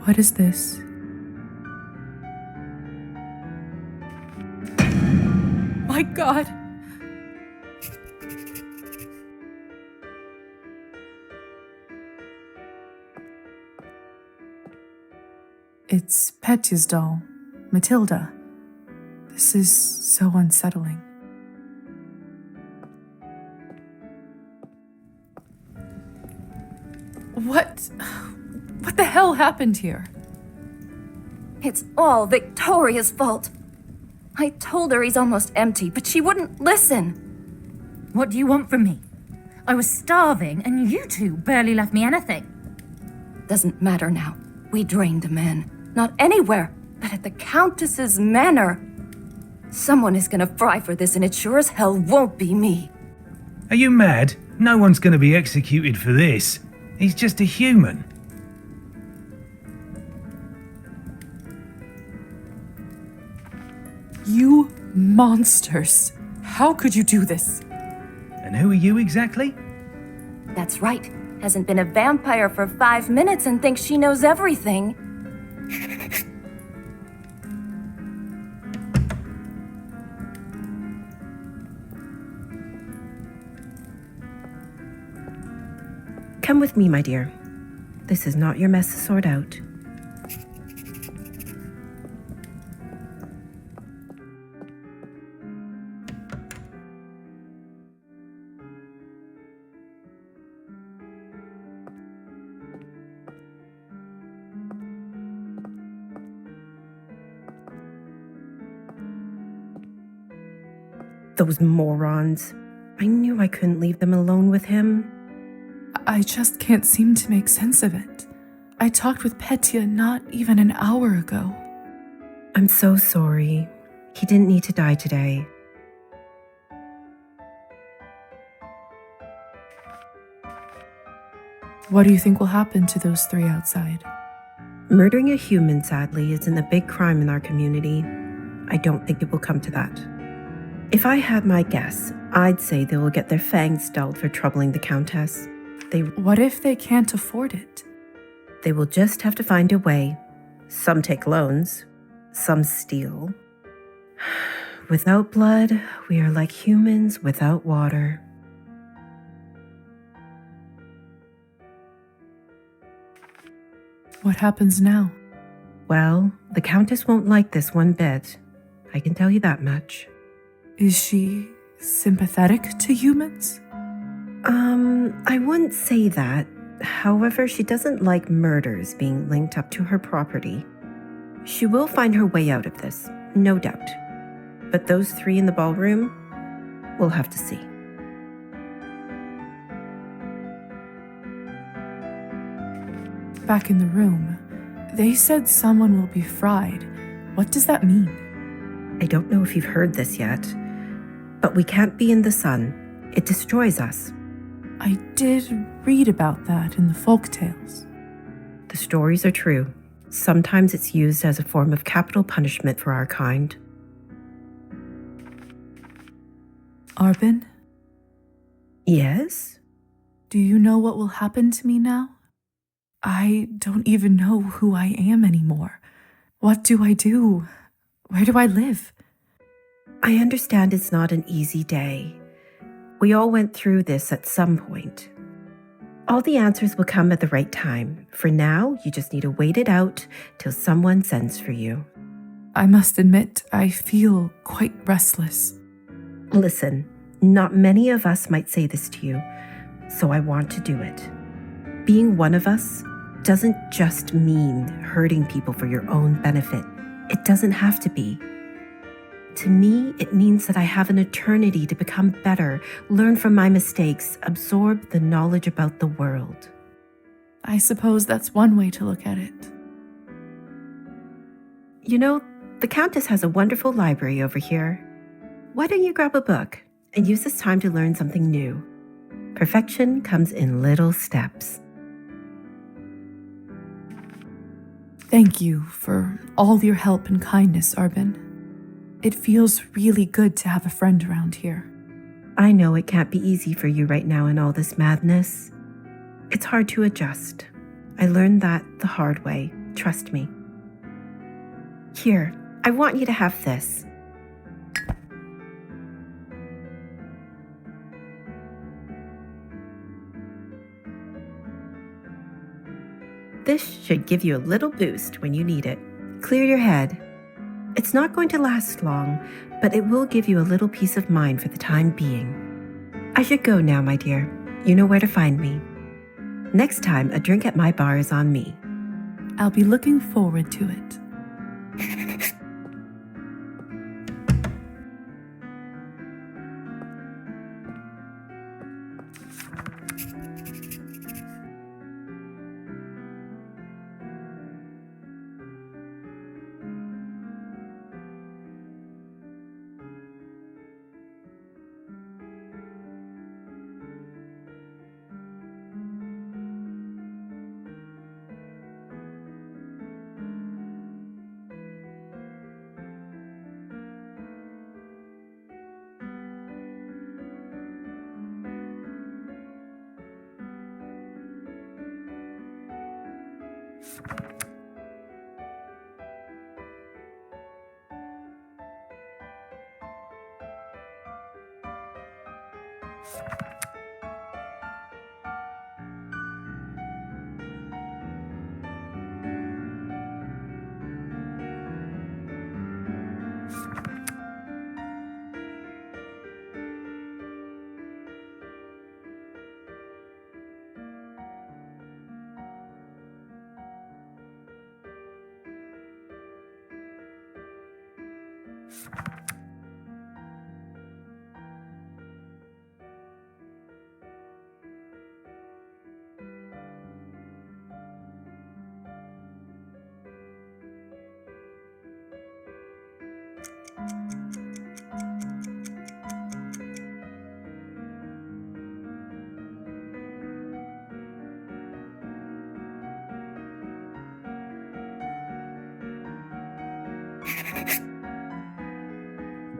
What is this? My God! It's Petya's doll, Matilda. This is so unsettling. What the hell happened here? It's all Victoria's fault. I told her he's almost empty, but she wouldn't listen. What do you want from me? I was starving, and you two barely left me anything. Doesn't matter now. We drained a man. Not anywhere, but at the Countess's manor. Someone is gonna fry for this, and it sure as hell won't be me. Are you mad? No one's going to be executed for this. He's just a human. You monsters! How could you do this? And who are you exactly? That's right. Hasn't been a vampire for 5 minutes and thinks she knows everything. Come with me, my dear. This is not your mess to sort out. Those morons. I knew I couldn't leave them alone with him. I just can't seem to make sense of it. I talked with Petya not even an hour ago. I'm so sorry. He didn't need to die today. What do you think will happen to those three outside? Murdering a human, sadly, isn't a big crime in our community. I don't think it will come to that. If I had my guess, I'd say they will get their fangs dulled for troubling the Countess. What if they can't afford it? They will just have to find a way. Some take loans, some steal. Without blood, we are like humans without water. What happens now? Well, the Countess won't like this one bit. I can tell you that much. Is she sympathetic to humans? I wouldn't say that. However, she doesn't like murders being linked up to her property. She will find her way out of this, no doubt. But those three in the ballroom, we'll have to see. Back in the room, they said someone will be fried. What does that mean? I don't know if you've heard this yet, but we can't be in the sun. It destroys us. I did read about that in the folk tales. The stories are true. Sometimes it's used as a form of capital punishment for our kind. Arbin? Yes? Do you know what will happen to me now? I don't even know who I am anymore. What do I do? Where do I live? I understand it's not an easy day. We all went through this at some point. All the answers will come at the right time. For now, you just need to wait it out till someone sends for you. I must admit, I feel quite restless. Listen, not many of us might say this to you, so I want to do it. Being one of us doesn't just mean hurting people for your own benefit. It doesn't have to be. To me, it means that I have an eternity to become better, learn from my mistakes, absorb the knowledge about the world. I suppose that's one way to look at it. You know, the Countess has a wonderful library over here. Why don't you grab a book and use this time to learn something new? Perfection comes in little steps. Thank you for all your help and kindness, Arbin. It feels really good to have a friend around here. I know it can't be easy for you right now in all this madness. It's hard to adjust. I learned that the hard way, trust me. Here, I want you to have this. This should give you a little boost when you need it. Clear your head. It's not going to last long, but it will give you a little peace of mind for the time being. I should go now, my dear. You know where to find me. Next time, a drink at my bar is on me. I'll be looking forward to it.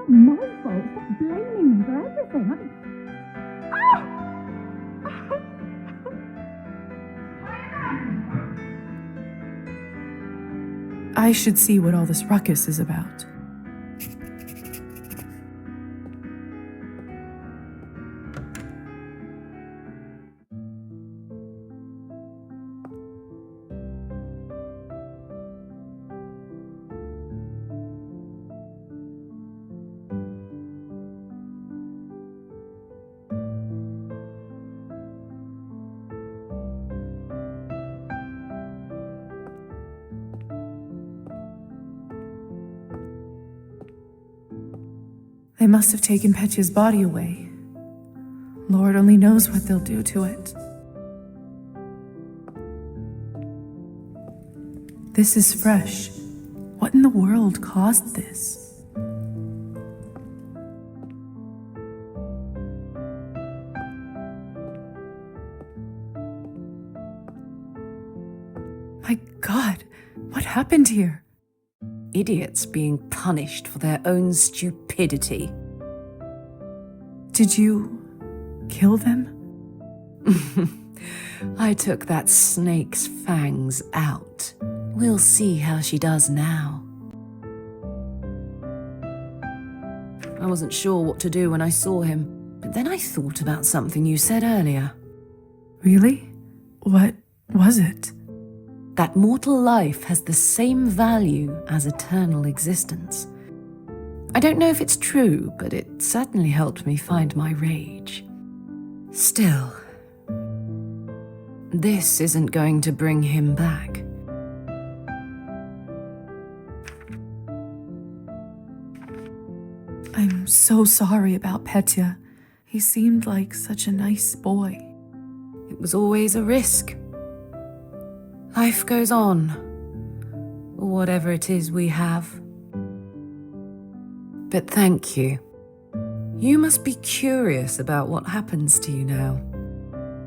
My fault. Stop blaming me for everything. I should see what all this ruckus is about. They must have taken Petya's body away. Lord only knows what they'll do to it. This is fresh. What in the world caused this? My God, what happened here? Idiots being punished for their own stupidity. Did you kill them? I took that snake's fangs out. We'll see how she does now. I wasn't sure what to do when I saw him. But then I thought about something you said earlier. Really? What was it? That mortal life has the same value as eternal existence. I don't know if it's true, but it certainly helped me find my rage. Still, this isn't going to bring him back. I'm so sorry about Petya. He seemed like such a nice boy. It was always a risk. Life goes on, or whatever it is we have. But thank you. You must be curious about what happens to you now.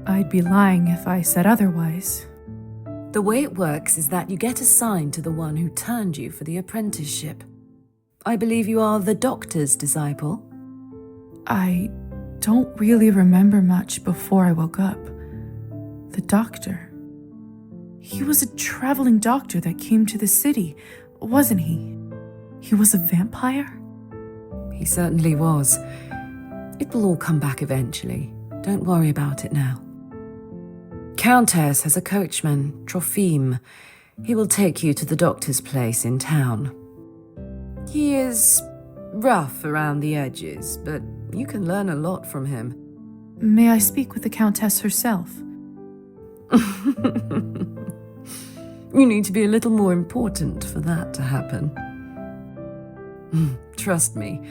I'd be lying if I said otherwise. The way it works is that you get assigned to the one who turned you for the apprenticeship. I believe you are the doctor's disciple. I don't really remember much before I woke up. The doctor. He was a traveling doctor that came to the city, wasn't he? He was a vampire? He certainly was. It will all come back eventually. Don't worry about it now. Countess has a coachman, Trofim. He will take you to the doctor's place in town. He is rough around the edges, but you can learn a lot from him. May I speak with the Countess herself? You need to be a little more important for that to happen. Trust me,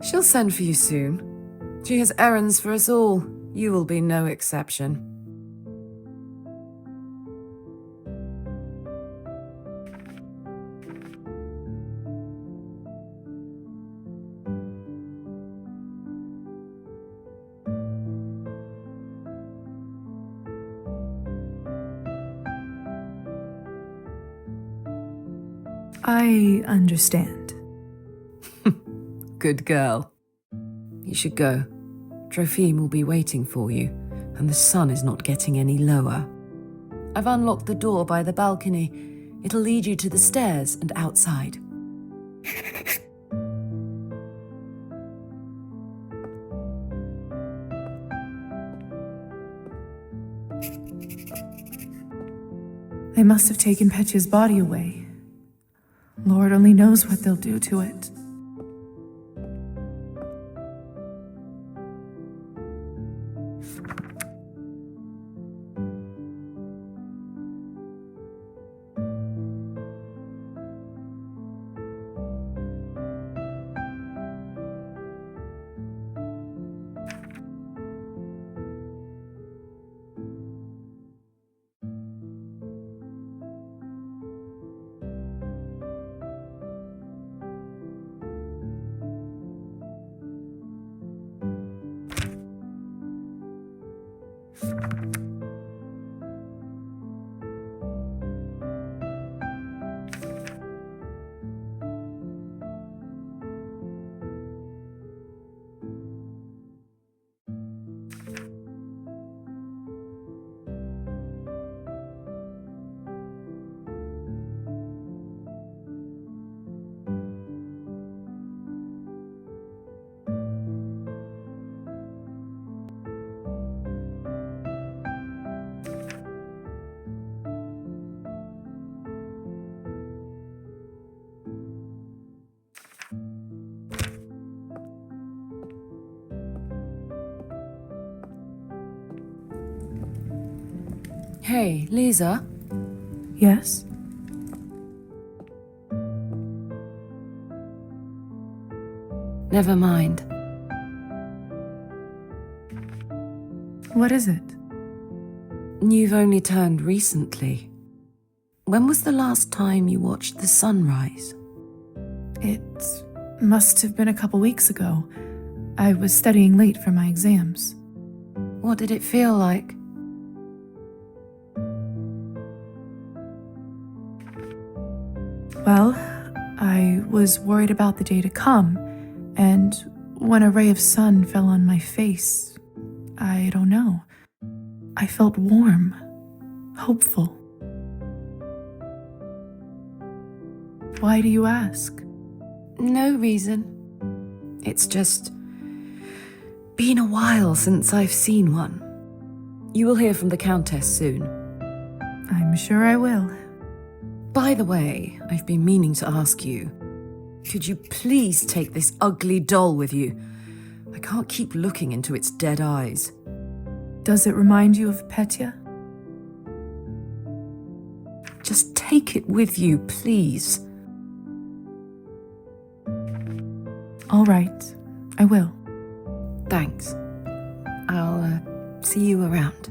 she'll send for you soon. She has errands for us all. You will be no exception. I understand. Good girl. You should go. Trofim will be waiting for you, and the sun is not getting any lower. I've unlocked the door by the balcony. It'll lead you to the stairs and outside. They must have taken Petya's body away. Lord only knows what they'll do to it. Hey, Lisa? Yes? Never mind. What is it? You've only turned recently. When was the last time you watched the sunrise? It must have been a couple weeks ago. I was studying late for my exams. What did it feel like? Well, I was worried about the day to come, and when a ray of sun fell on my face, I don't know. I felt warm, hopeful. Why do you ask? No reason. It's just... been a while since I've seen one. You will hear from the Countess soon. I'm sure I will. By the way, I've been meaning to ask you, could you please take this ugly doll with you? I can't keep looking into its dead eyes. Does it remind you of Petya? Just take it with you, please. All right, I will. Thanks. I'll see you around.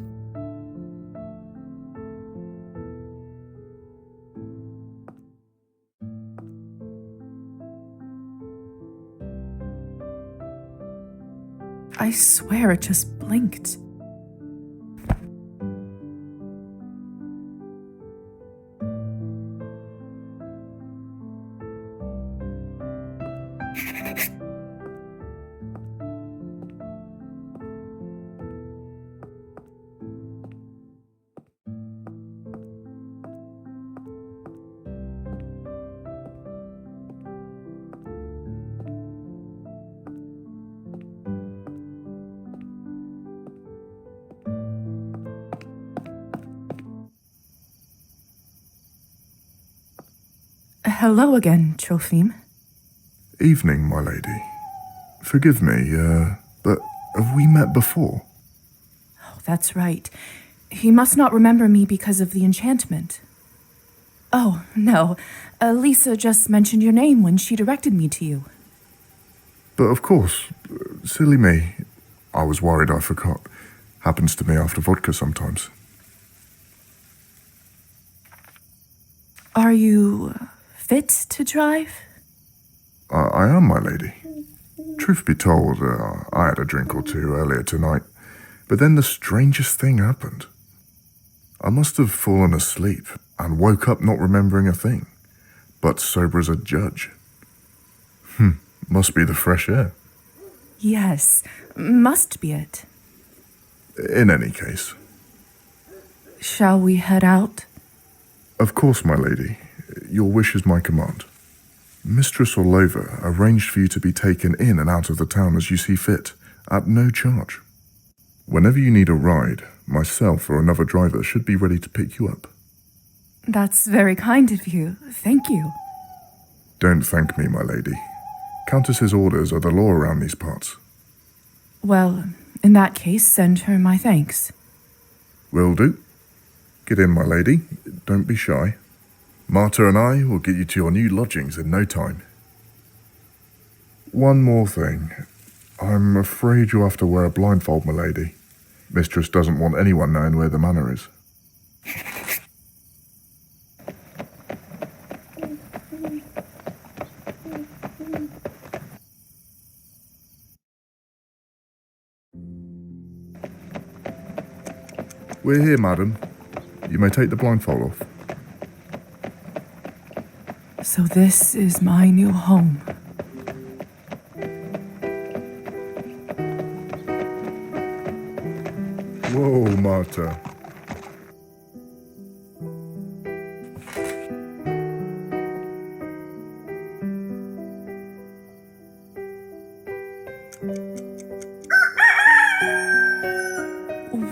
I swear it just blinked. Hello again, Trophim. Evening, my lady. Forgive me, but have we met before? Oh, that's right. He must not remember me because of the enchantment. Oh, no. Lisa just mentioned your name when she directed me to you. But of course, silly me. I was worried I forgot. Happens to me after vodka sometimes. Are you fit to drive? I am, my lady. Truth be told, I had a drink or two earlier tonight, but then the strangest thing happened. I must have fallen asleep and woke up not remembering a thing, but sober as a judge. Must be the fresh air. Yes, must be it. In any case. Shall we head out? Of course, my lady. Your wish is my command. Mistress Orlova arranged for you to be taken in and out of the town as you see fit, at no charge. Whenever you need a ride, myself or another driver should be ready to pick you up. That's very kind of you. Thank you. Don't thank me, my lady. Countess's orders are the law around these parts. Well, in that case, send her my thanks. Will do. Get in, my lady. Don't be shy. Marta and I will get you to your new lodgings in no time. One more thing. I'm afraid you'll have to wear a blindfold, my lady. Mistress doesn't want anyone knowing where the manor is. We're here, madam. You may take the blindfold off. So this is my new home. Whoa, Marta.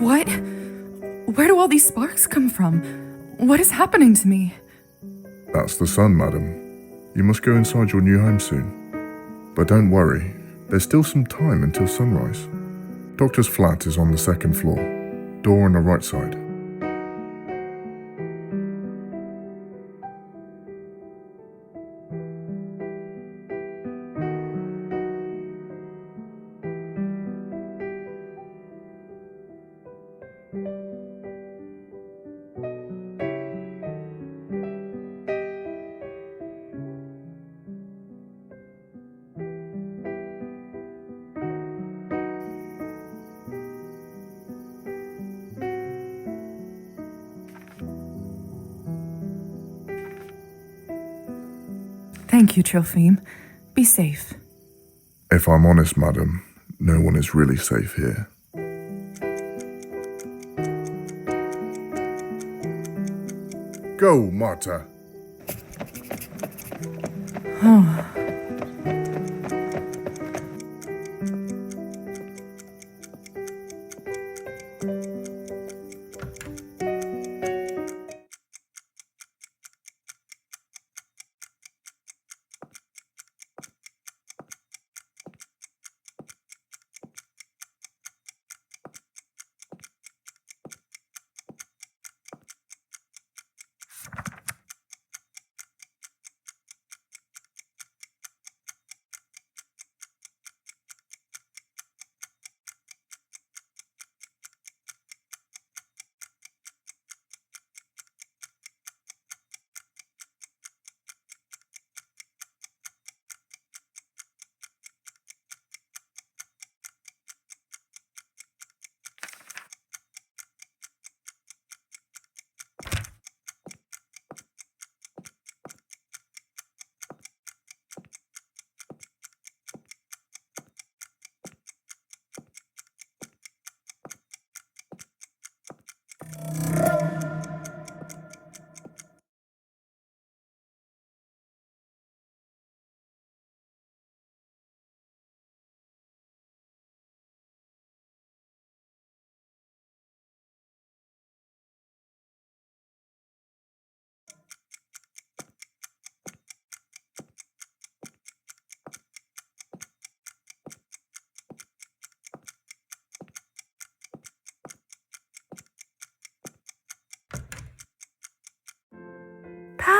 What? Where do all these sparks come from? What is happening to me? That's the sun, madam. You must go inside your new home soon. But don't worry, there's still some time until sunrise. Doctor's flat is on the second floor. Door on the right side. Thank you, Trophim. Be safe. If I'm honest, madam, no one is really safe here. Go, Marta.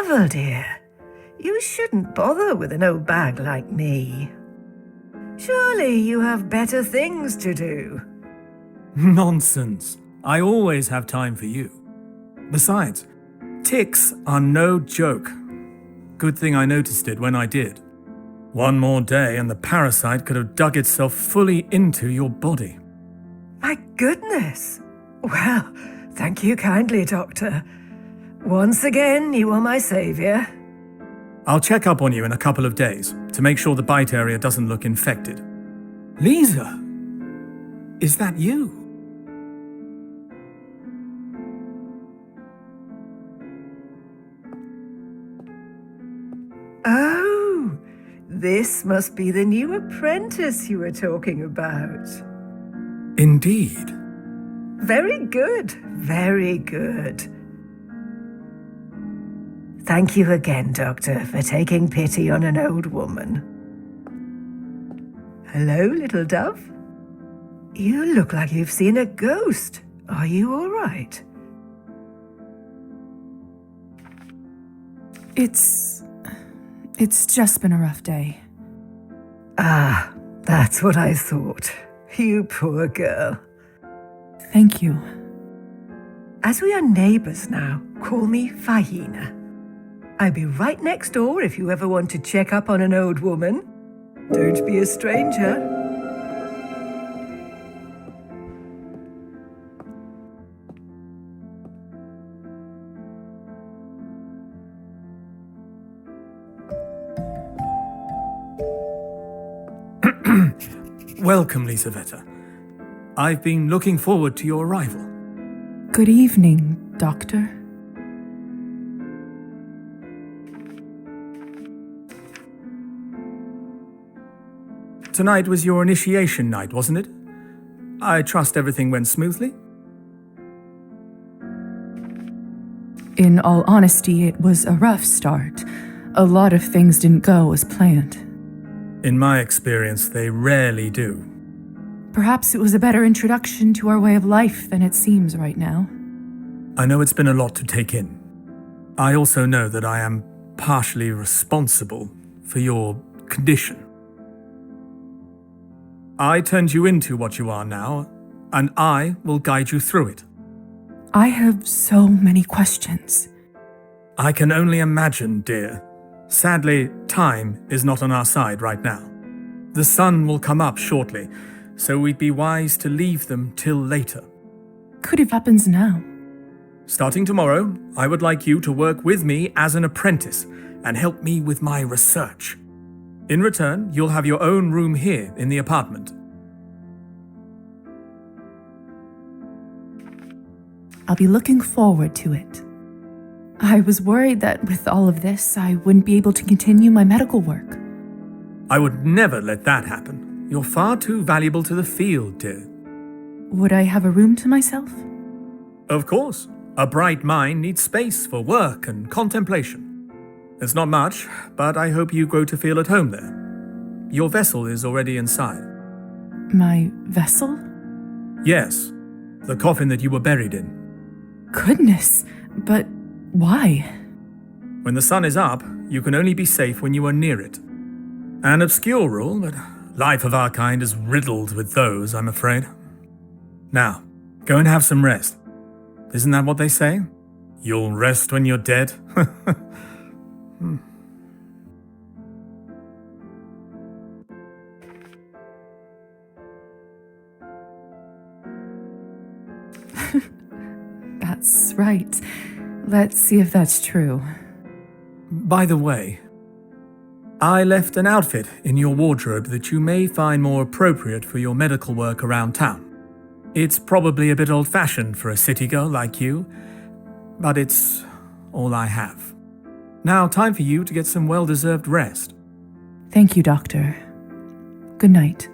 travel, dear. You shouldn't bother with an old bag like me. Surely you have better things to do. Nonsense. I always have time for you. Besides, ticks are no joke. Good thing I noticed it when I did. One more day and the parasite could have dug itself fully into your body. My goodness. Well, thank you kindly, Doctor. Once again, you are my savior. I'll check up on you in a couple of days to make sure the bite area doesn't look infected. Lisa, is that you? Oh, this must be the new apprentice you were talking about. Indeed. Very good, very good. Thank you again, Doctor, for taking pity on an old woman. Hello, little dove. You look like you've seen a ghost. Are you all right? It's just been a rough day. Ah, that's what I thought. You poor girl. Thank you. As we are neighbors now, call me Fahina. I'll be right next door if you ever want to check up on an old woman. Don't be a stranger. Welcome, Lisaveta. I've been looking forward to your arrival. Good evening, Doctor. Tonight was your initiation night, wasn't it? I trust everything went smoothly? In all honesty, it was a rough start. A lot of things didn't go as planned. In my experience, they rarely do. Perhaps it was a better introduction to our way of life than it seems right now. I know it's been a lot to take in. I also know that I am partially responsible for your condition. I turned you into what you are now, and I will guide you through it. I have so many questions. I can only imagine, dear. Sadly, time is not on our side right now. The sun will come up shortly, so we'd be wise to leave them till later. Could it happens now? Starting tomorrow, I would like you to work with me as an apprentice and help me with my research. In return, you'll have your own room here in the apartment. I'll be looking forward to it. I was worried that with all of this, I wouldn't be able to continue my medical work. I would never let that happen. You're far too valuable to the field, dear. Would I have a room to myself? Of course. A bright mind needs space for work and contemplation. It's not much, but I hope you grow to feel at home there. Your vessel is already inside. My vessel? Yes, the coffin that you were buried in. Goodness, but why? When the sun is up, you can only be safe when you are near it. An obscure rule, but life of our kind is riddled with those, I'm afraid. Now, go and have some rest. Isn't that what they say? You'll rest when you're dead? That's right. Let's see if that's true. By the way, I left an outfit in your wardrobe that you may find more appropriate for your medical work around town. It's probably a bit old-fashioned for a city girl like you, but it's all I have. Now, time for you to get some well-deserved rest. Thank you, Doctor. Good night.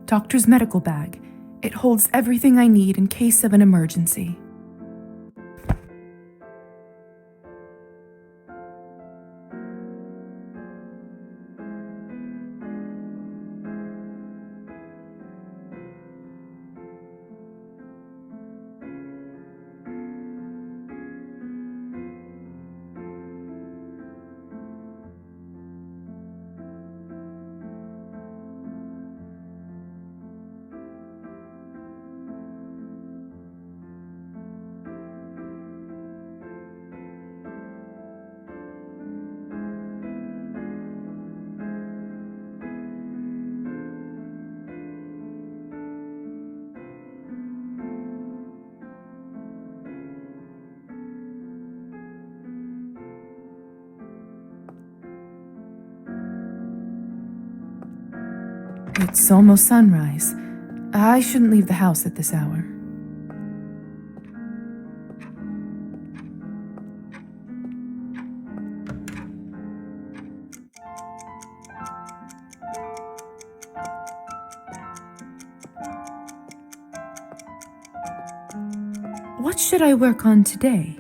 Doctor's medical bag. It holds everything I need in case of an emergency. It's almost sunrise. I shouldn't leave the house at this hour. What should I work on today?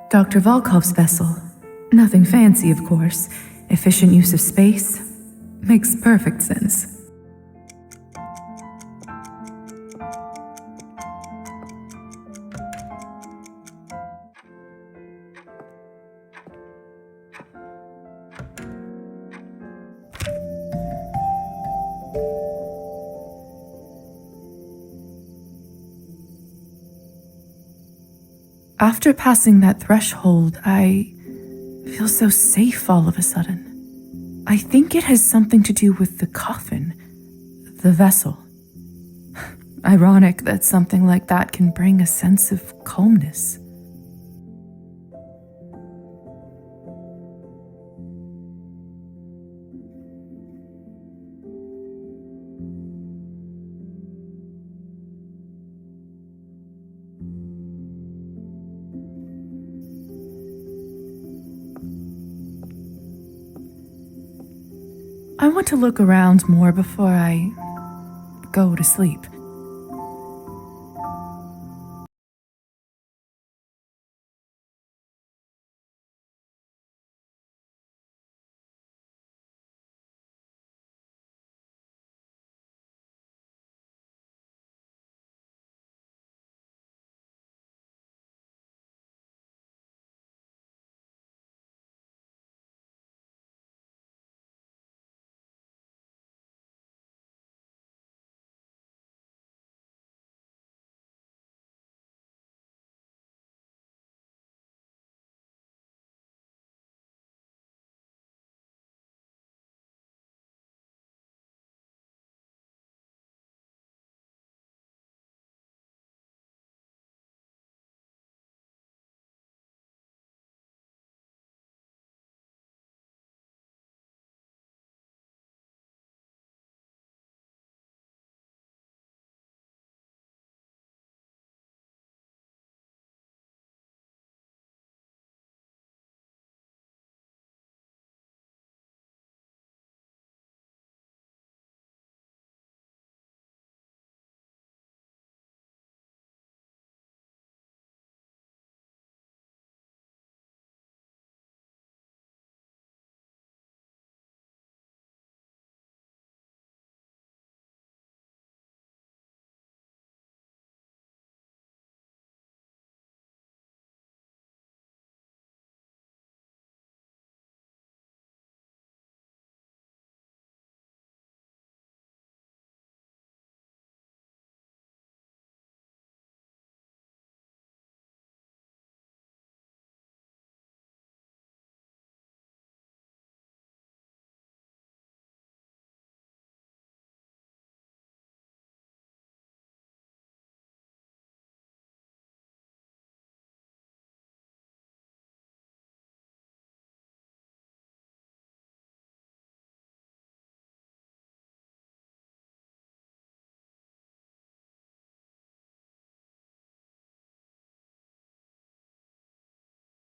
Dr. Volkov's vessel. Nothing fancy, of course. Efficient use of space. Makes perfect sense. After passing that threshold, I feel so safe all of a sudden. I think it has something to do with the coffin, the vessel. Ironic that something like that can bring a sense of calmness. I want to look around more before I go to sleep.